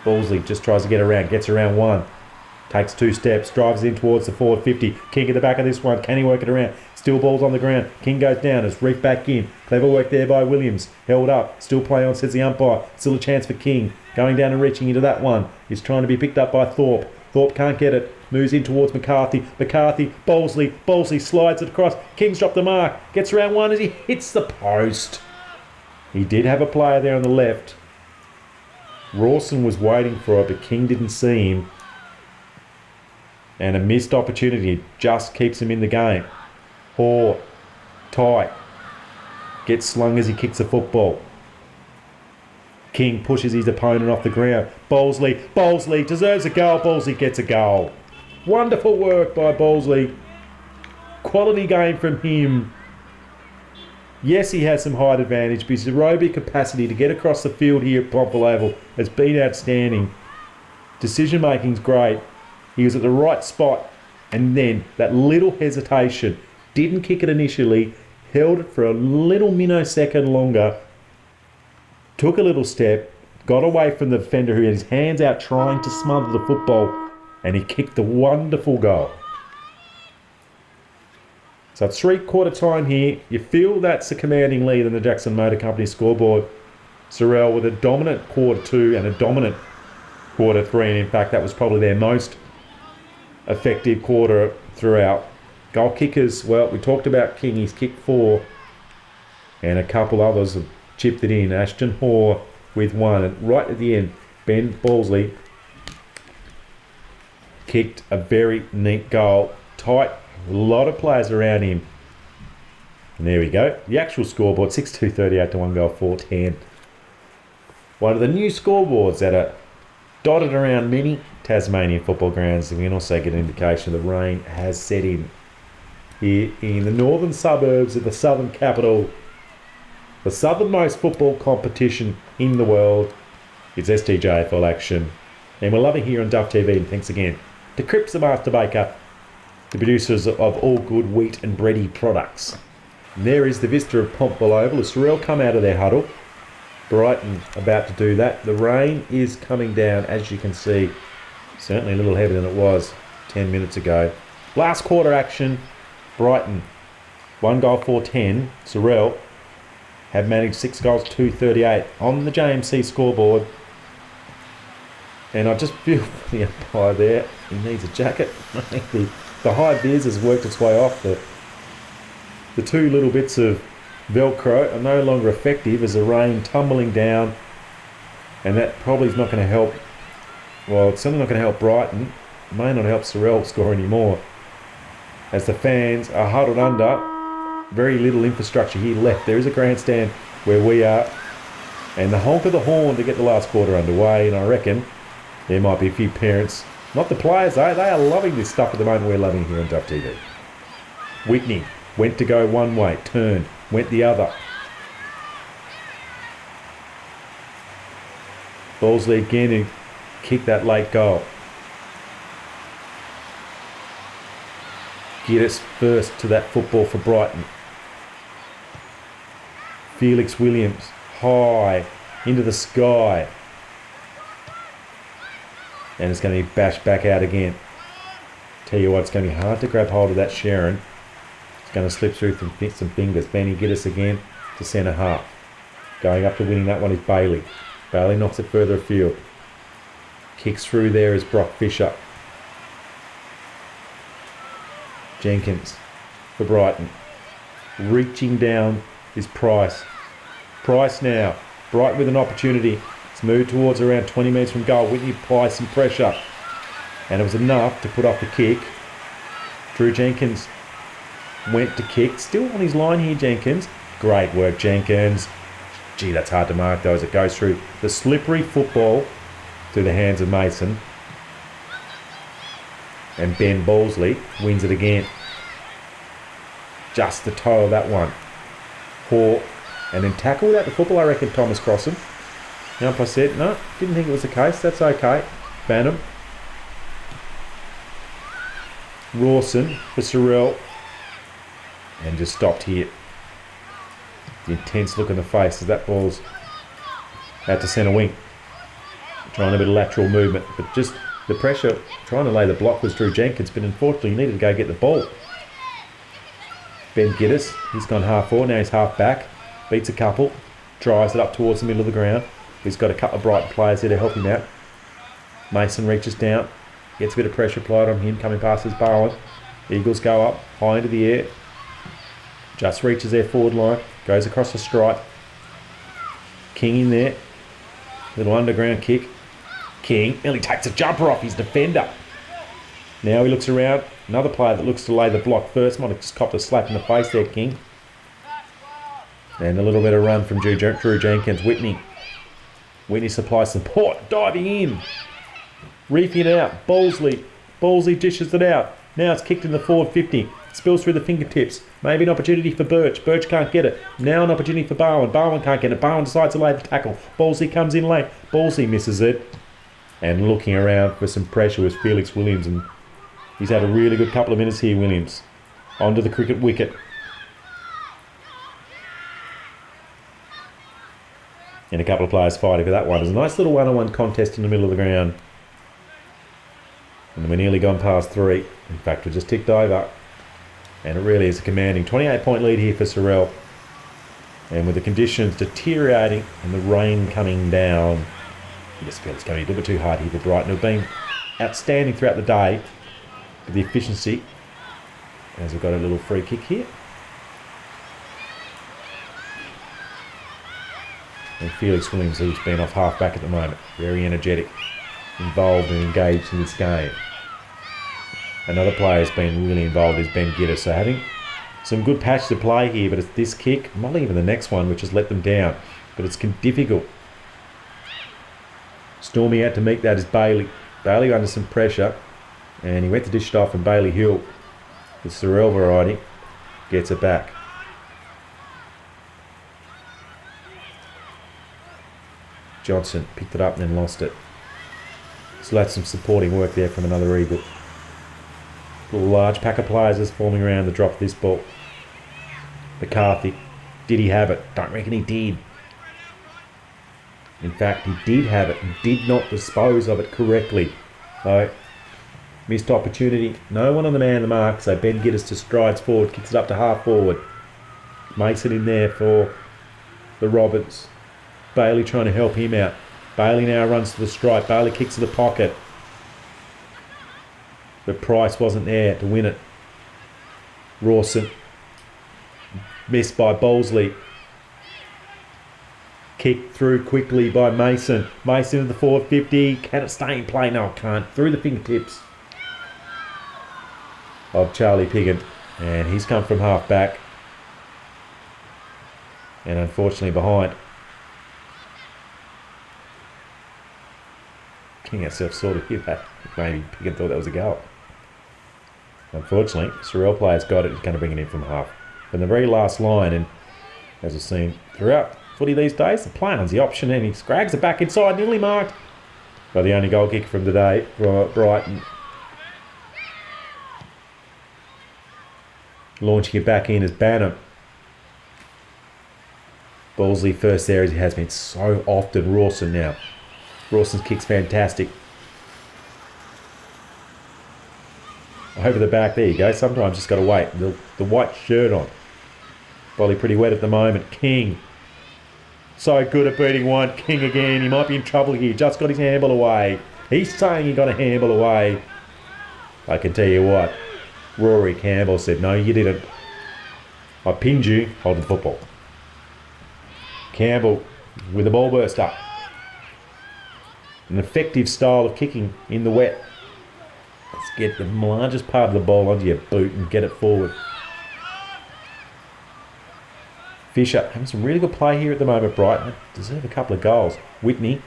Bowlesley just tries to get around. Gets around one. Takes 2 steps. Drives in towards the forward 50. King at the back of this one. Can he work it around? Still ball's on the ground. King goes down. It's reefed back in. Clever work there by Williams. Held up. Still play on, says the umpire. Still a chance for King. Going down and reaching into that one. He's trying to be picked up by Thorpe. Thorpe can't get it. Moves in towards McCarthy. McCarthy, Bowlesley. Bowlesley slides it across. King's dropped the mark. Gets around one as he hits the post. He did have a player there on the left. Rawson was waiting for it, but King didn't see him. And a missed opportunity just keeps him in the game. Hoare, tight. Gets slung as he kicks the football. King pushes his opponent off the ground. Bowlesley deserves a goal. Bowlesley gets a goal. Wonderful work by Bowlesley. Quality game from him. Yes, he has some height advantage, but his aerobic capacity to get across the field here at Pontville Oval has been outstanding. Decision making's great. He was at the right spot, and then that little hesitation. Didn't kick it initially, held it for a little minnosecond longer, took a little step, got away from the defender who had his hands out trying to smother the football, and he kicked a wonderful goal. So it's three-quarter time here. You feel that's a commanding lead in the Jackson Motor Company scoreboard. Sorell with a dominant quarter two and a dominant quarter three, and in fact that was probably their most effective quarter throughout. Goal kickers, well, we talked about King, he's kicked 4, and a couple others have chipped it in. Ashton Hoare with 1, and right at the end, Ben Bowlesley kicked a very neat goal. Tight, a lot of players around him. And there we go. The actual scoreboard, 6-2-38 to 1 goal, 4-10. One of the new scoreboards that are dotted around many Tasmanian football grounds. And we can also get an indication the rain has set in here in the northern suburbs of the southern capital. The southernmost football competition in the world. It's STJFL action. And we're loving here on Duff TV. And thanks again to Cripps and Master Baker, the producers of all good wheat and bready products. And there is the vista of Pontville Oval as Sorell come out of their huddle. Brighton about to do that. The rain is coming down, as you can see. Certainly a little heavier than it was 10 minutes ago. Last quarter action. Brighton 1 goal, 4-10. Sorell have managed 6 goals, 2-38 on the JMC scoreboard. And I just feel for the umpire there. He needs a jacket. I think the high vis has worked its way off. The two little bits of Velcro are no longer effective as the rain tumbling down. And that probably is not going to help. Well, it's certainly not going to help Brighton. It may not help Sorell score anymore. As the fans are huddled under, very little infrastructure here left. There is a grandstand where we are. And the honk of the horn to get the last quarter underway. And I reckon there might be a few parents, not the players though, they are loving this stuff at the moment. We're loving it here on Duff TV. Whitney went to go one way, turned, went the other. Bowlesley again and kicked that late goal. Get us first to that football for Brighton. Felix Williams, high, into the sky. And it's going to be bashed back out again. Tell you what, it's going to be hard to grab hold of that Sharon. It's going to slip through some fingers. Benny Giddis again to centre half. Going up to winning that one is Bailey. Bailey knocks it further afield. Kicks through there is Brock Fisher. Jenkins for Brighton. Reaching down is Price. Price now. Brighton with an opportunity. It's moved towards around 20 metres from goal. Whitney applies some pressure. And it was enough to put off the kick. Drew Jenkins went to kick. Still on his line here, Jenkins. Great work, Jenkins. Gee, that's hard to mark though as it goes through the slippery football through the hands of Mason. And Ben Bowlesley wins it again. Just the toe of that one. Hoare. And then tackle without the football, I reckon, Thomas Crossan. The umpire said, no, didn't think it was the case. That's okay. Banham. Rawson for Sorell. And just stopped here. The intense look in the face as that ball's out to centre wing. Trying a bit of lateral movement, but just the pressure, trying to lay the block was Drew Jenkins, but unfortunately he needed to go get the ball. Ben Giddis, he's gone half forward, now he's half back, beats a couple, drives it up towards the middle of the ground. He's got a couple of Brighton players here to help him out. Mason reaches down, gets a bit of pressure applied on him, coming past his Bowen. Eagles go up, high into the air. Just reaches their forward line, goes across the stripe. King in there. Little underground kick. King nearly takes a jumper off his defender. Now he looks around. Another player that looks to lay the block first. Might have just copped a slap in the face there, King. And a little bit of run from Drew Jenkins. Whitney. Whitney supplies support. Diving in. Reefing it out. Ballsley dishes it out. Now it's kicked in the forward 50. Spills through the fingertips. Maybe an opportunity for Birch. Birch can't get it. Now an opportunity for Bowen. Bowen can't get it. Bowen decides to lay the tackle. Ballsley comes in late. Ballsley misses it. And looking around for some pressure was Felix Williams. And he's had a really good couple of minutes here, Williams. Onto the cricket wicket. And a couple of players fighting for that one. There's a nice little one-on-one contest in the middle of the ground. And we're nearly gone past 3. In fact, we just ticked over. And it really is a commanding 28-point lead here for Sorell. And with the conditions deteriorating and the rain coming down, I just feel it's going to be a little bit too hard here for Brighton. They've been outstanding throughout the day with the efficiency. As we've got a little free kick here. And Felix Williams, who's been off half-back at the moment. Very energetic, involved and engaged in this game. Another player who's been really involved is Ben Gitter. So having some good patch to play here, but it's this kick, not even the next one, which has let them down. But it's difficult. Storming out to meet that is Bailey. Bailey under some pressure. And he went to dish it off, and Bailey Hill, the Sorell variety, gets it back. Johnson picked it up and then lost it. So that's some supporting work there from another Eagle. A large pack of players is forming around the drop of this ball. McCarthy, did he have it? Don't reckon he did. In fact, he did have it and did not dispose of it correctly. So, missed opportunity. No one on the man the mark, so Ben Gitters to strides forward, kicks it up to half forward. Makes it in there for the Roberts. Bailey trying to help him out. Bailey now runs to the stripe. Bailey kicks to the pocket. But Price wasn't there to win it. Rawson. Missed by Bowlesley. Kicked through quickly by Mason. Mason in the forward 50. Can it stay in play? No, it can't. Through the fingertips of Charlie Piggin. And he's come from half back. And unfortunately behind. King herself sort of hit that. Maybe Piggin thought that was a goal. Unfortunately, Sorell player's got it. He's going to bring it in from half. But in the very last line, and as we've seen throughout footy these days, the play on's the option, and he scrags it back inside, nearly marked by the only goal kick from today for Brighton. Launching it back in as Banner. Ballsley first there, as he has been so often. Rawson now. Rawson's kick's fantastic. Over the back, there you go. Sometimes just got to wait. The white shirt on. Probably pretty wet at the moment. King. So good at beating one. King again. He might be in trouble here. Just got his handball away. He's saying he got a handball away. I can tell you what. Rory Campbell said, no, you didn't. I pinned you. Hold the football. Campbell with the ball burst up. An effective style of kicking in the wet. Let's get the largest part of the ball onto your boot and get it forward. Fisher having some really good play here at the moment, Brighton. Deserve a couple of goals. Whitney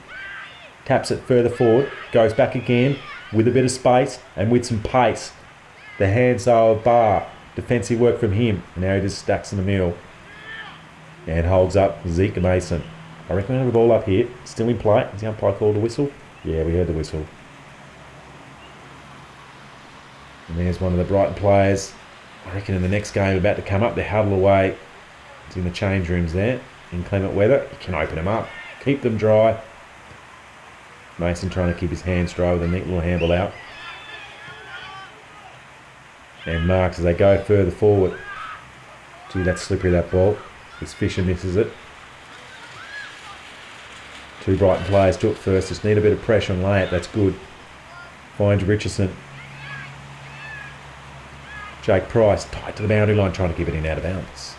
taps it further forward. Goes back again with a bit of space and with some pace. The hands of Barr. Defensive work from him. And now he just stacks in the middle. And holds up Zeke Mason. I reckon we have the ball up here. Still in play. Has the umpire called a whistle? Yeah, we heard the whistle. And there's one of the Brighton players. I reckon in the next game about to come up, they huddle away. It's in the change rooms there. Inclement weather. You can open them up. Keep them dry. Mason trying to keep his hands dry with a neat little handball out. And marks as they go further forward. Gee, that's slippery, that ball. As Fisher misses it. Two Brighton players took first. Just need a bit of pressure on lay-up. That's good. Finds Richardson. Jake Price tight to the boundary line, trying to give it in out of bounds.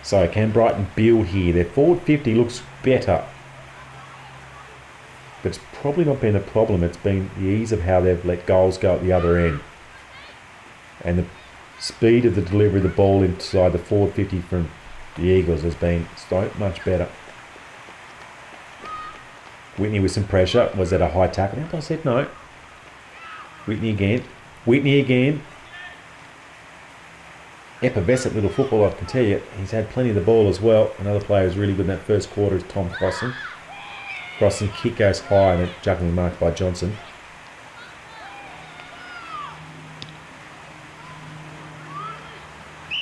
So can Brighton build here? Their forward 50 looks better. But it's probably not been a problem. It's been the ease of how they've let goals go at the other end. And the speed of the delivery of the ball inside the forward 50 from the Eagles has been so much better. Whitney with some pressure. Was that a high tackle? I said no. Whitney again. Whitney again. Effervescent little football, I can tell you. He's had plenty of the ball as well. Another player who's really good in that first quarter is Tom Crossan. Crossan kick goes high and a juggling mark by Johnson.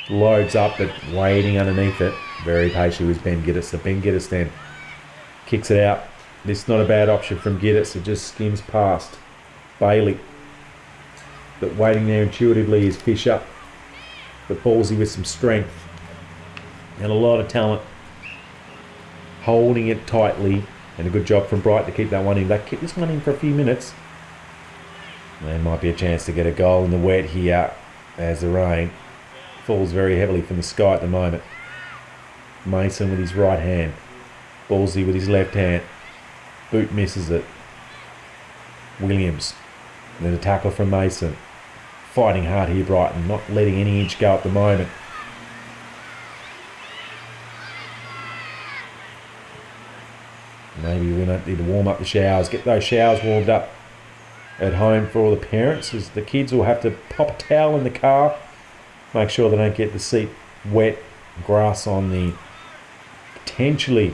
Loads up but waiting underneath it. Very patient with Ben Giddis. So Ben Giddis then kicks it out. This is not a bad option from Giddis. It just skims past Bailey. But waiting there intuitively is Fisher. But ballsy with some strength. And a lot of talent. Holding it tightly. And a good job from Bright to keep that one in. They keep this one in for a few minutes. There might be a chance to get a goal in the wet here as the rain falls very heavily from the sky at the moment. Mason with his right hand. Ballsy with his left hand. Boot misses it. Williams. And then a tackle from Mason. Fighting hard here, Brighton. Not letting any inch go at the moment. Maybe we don't need to warm up the showers. Get those showers warmed up at home for all the parents, as the kids will have to pop a towel in the car. Make sure they don't get the seat wet. Grass on the potentially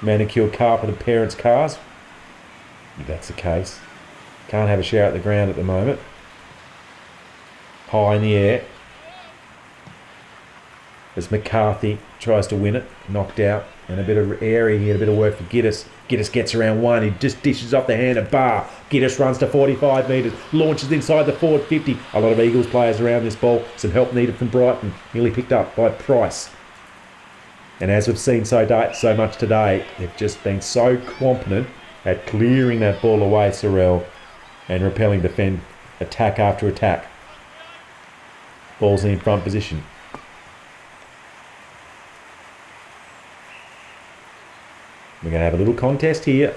manicured carpet of parents' cars. If that's the case. Can't have a shower at the ground at the moment. High in the air. As McCarthy tries to win it. Knocked out. And a bit of area here, a bit of work for Giddis. Giddis gets around one. He just dishes off the hand of Barr. Giddis runs to 45 metres. Launches inside the forward 50. A lot of Eagles players around this ball. Some help needed from Brighton. Nearly picked up by Price. And as we've seen so much today, they've just been so competent at clearing that ball away, Sorell, and repelling defend attack after attack. Ball's in front position. We're going to have a little contest here.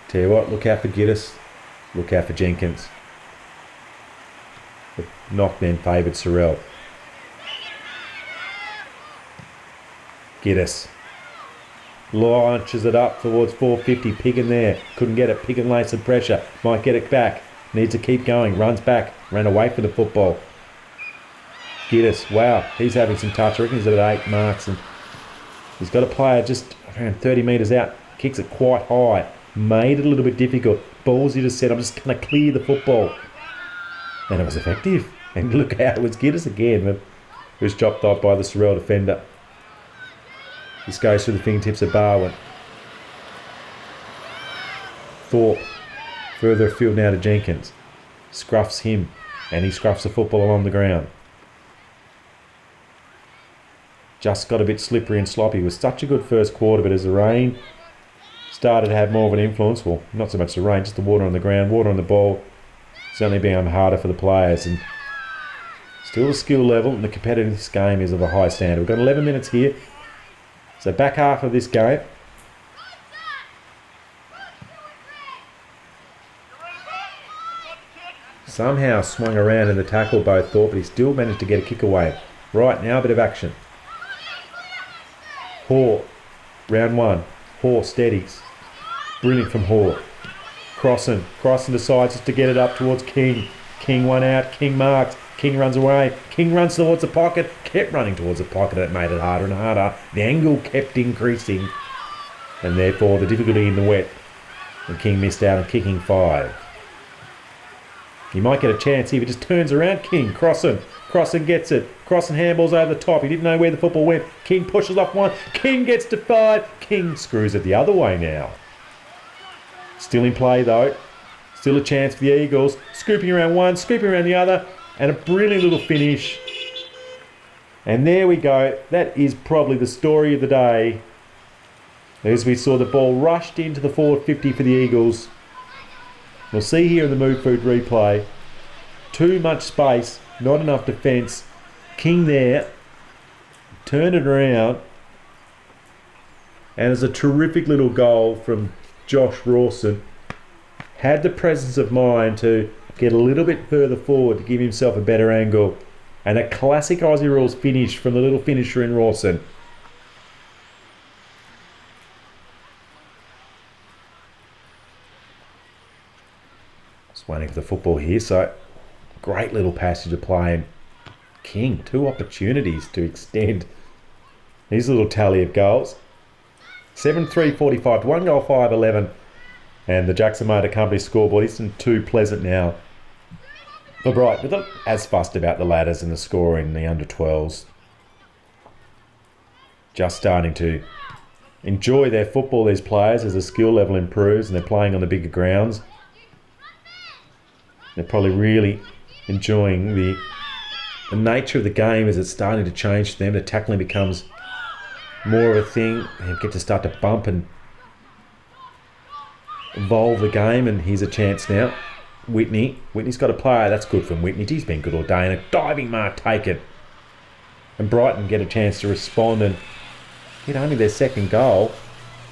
Tell you what, look out for Giddis. Look out for Jenkins. The knock then favoured Sorell. Giddis. Launches it up towards 450. Piggin there. Couldn't get it. Piggin lays some pressure. Might get it back. Needs to keep going. Runs back. Ran away for the football. Giddis. Wow. He's having some touch. I reckon he's at 8 marks. And he's got a player just around 30 metres out. Kicks it quite high. Made it a little bit difficult. Ballsy just said, I'm just going to clear the football. And it was effective. And look how it was Giddis again. It was chopped off by the Sorell defender. This goes through the fingertips of Barwin. Thorpe. Further afield now to Jenkins. Scruffs him. And he scruffs the football along the ground. Just got a bit slippery and sloppy. It was such a good first quarter, but as the rain started to have more of an influence, well, not so much the rain, just the water on the ground, water on the ball, it's only become harder for the players. And still the skill level and the competitiveness game is of a high standard. We've got 11 minutes here. So back half of this game. Somehow swung around in the tackle both Thorpe, but he still managed to get a kick away. Right, now a bit of action. Hoare, round one. Hoare steadies. Brilliant from Hoare. Crossan decides just to get it up towards King. King one out, King marks. King runs away. King runs towards the pocket. Kept running towards the pocket. It made it harder and harder. The angle kept increasing. And therefore the difficulty in the wet. And King missed out on kicking 5. He might get a chance here, but just turns around. King, Crossan gets it. Crossan handballs over the top. He didn't know where the football went. King pushes off one. King gets to 5. King screws it the other way now. Still in play though. Still a chance for the Eagles. Scooping around one, scooping around the other. And a brilliant little finish. And there we go. That is probably the story of the day. As we saw the ball rushed into the forward 50 for the Eagles. We'll see here in the Move Food replay. Too much space, not enough defence. King there. Turned it around. And it's a terrific little goal from Josh Rawson. Had the presence of mind to get a little bit further forward to give himself a better angle. And a classic Aussie rules finish from the little finisher in Rawson. Just waiting for the football here, so great little passage of play. And King, 2 opportunities to extend his little tally of goals. 7-3-45, 1 goal, 5-11. And the Jackson Motor Company scoreboard isn't too pleasant now. But right, we're not as fussed about the ladders and the score in the under-12s. Just starting to enjoy their football, these players, as the skill level improves and they're playing on the bigger grounds. They're probably really enjoying the nature of the game as it's starting to change for them. The tackling becomes more of a thing. They get to start to bump and evolve the game, and here's a chance now. Whitney's got a player. That's good from Whitney. He's been good all day, and a diving mark taken. And Brighton get a chance to respond and hit only their second goal.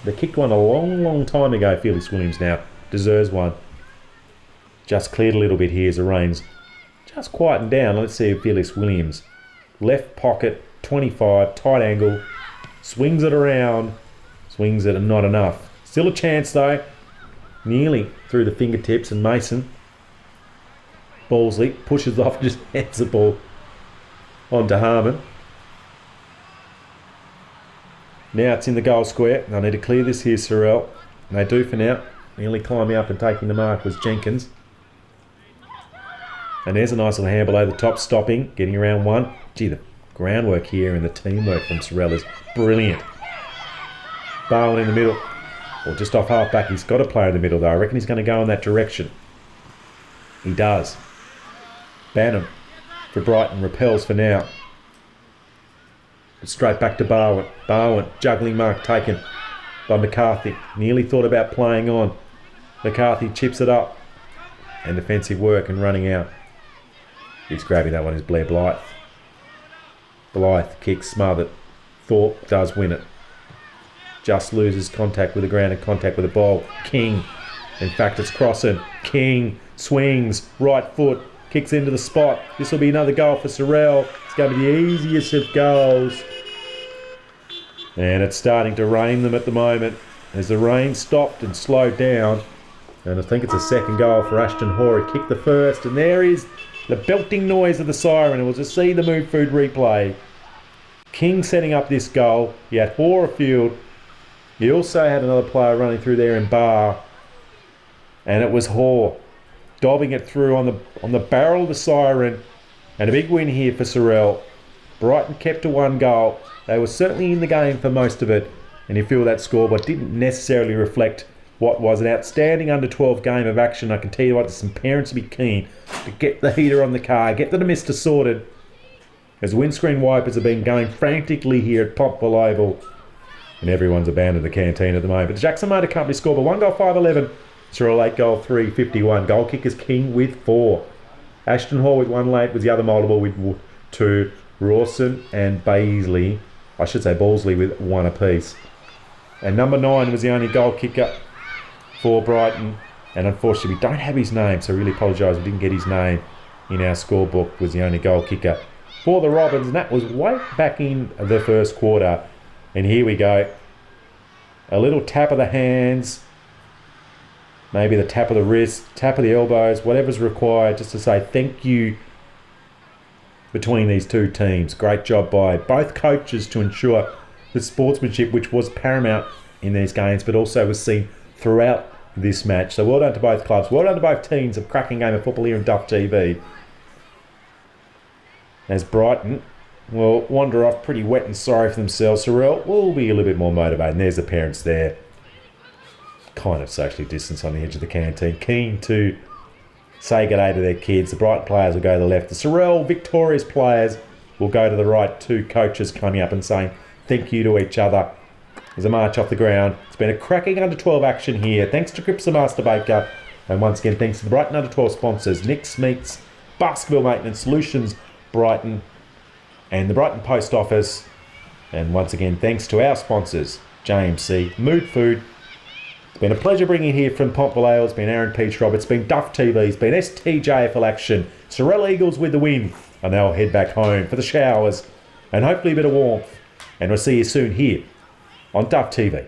They kicked one a long time ago. Felix Williams now deserves one. Just cleared a little bit here as the rain's just quietened down. Let's see if Felix Williams, left pocket, 25, tight angle, swings it around, swings it and not enough. Still a chance though. Nearly through the fingertips, and Mason Balsley pushes off, just hands the ball onto Harmon. Now it's in the goal square. They need to clear this here, Sorell. And they do for now. Nearly climbing up and taking the mark was Jenkins. And there's a nice little handball over the top, stopping, getting around one. Gee, the groundwork here and the teamwork from Sorell is brilliant. Barwin in the middle. Or just off half back. He's got a player in the middle though. I reckon he's going to go in that direction. He does. Banham for Brighton repels for now. Straight back to Barwin. Barwin, juggling mark taken by McCarthy. Nearly thought about playing on. McCarthy chips it up. And defensive work and running out. He's grabbing that one is Blair Blythe. Blythe kicks smothered. Thorpe does win it. Just loses contact with the ground and contact with the ball. King. In fact, it's crossing. King swings. Right foot. Kicks into the spot. This will be another goal for Sorell. It's going to be the easiest of goals. And it's starting to rain them at the moment. As the rain stopped and slowed down. And I think it's a second goal for Ashton Hoare. He kicked the first. And there is the belting noise of the siren. And we'll just see the Move Food replay. King setting up this goal. He had Hoare afield. He also had another player running through there in Bar. And it was Hoare dobbing it through on the barrel of the siren. And a big win here for Sorell. Brighton kept to 1 goal. They were certainly in the game for most of it. And you feel that score, but didn't necessarily reflect what was an outstanding under-12 game of action. I can tell you what, there's some parents to be keen to get the heater on the car, get the mister sorted. As windscreen wipers have been going frantically here at Pontville Oval. And everyone's abandoned the canteen at the moment. But the Jackson Motor Company scored by 1 goal, 5-11. Sorell 8 goal, 3-51. Goal kickers King with 4. Ashton Hall with 1 late was the other multiple with 2. Rawson and Balsley with 1 apiece. And number 9 was the only goal kicker for Brighton. And unfortunately we don't have his name, so I really apologise we didn't get his name in our scorebook. Was the only goal kicker for the Robins, and that was way back in the first quarter. And here we go. A little tap of the hands, maybe the tap of the wrist, tap of the elbows, whatever's required just to say thank you between these two teams. Great job by both coaches to ensure the sportsmanship, which was paramount in these games, but also was seen throughout this match. So well done to both clubs. Well done to both teams. A cracking game of football here in Duff TV. As Brighton will wander off pretty wet and sorry for themselves. Sorell will be a little bit more motivated. And there's the parents there. Kind of socially distanced on the edge of the canteen. Keen to say good day to their kids. The Brighton players will go to the left. The Sorell victorious players will go to the right. 2 coaches coming up and saying thank you to each other. There's a march off the ground. It's been a cracking under-12 action here. Thanks to Cripps and Master Baker. And once again, thanks to the Brighton under-12 sponsors, Nick's Meats, Basketball Maintenance Solutions, Brighton, and the Brighton Post Office. And once again, thanks to our sponsors, JMC, Mood Food. It's been a pleasure bringing it here from Pontville Ale. It's been Aaron Peachy Roberts. It's been Duff TV. It's been STJFL action. Sorell Eagles with the win. And they'll head back home for the showers and hopefully a bit of warmth. And we'll see you soon here on Duff TV.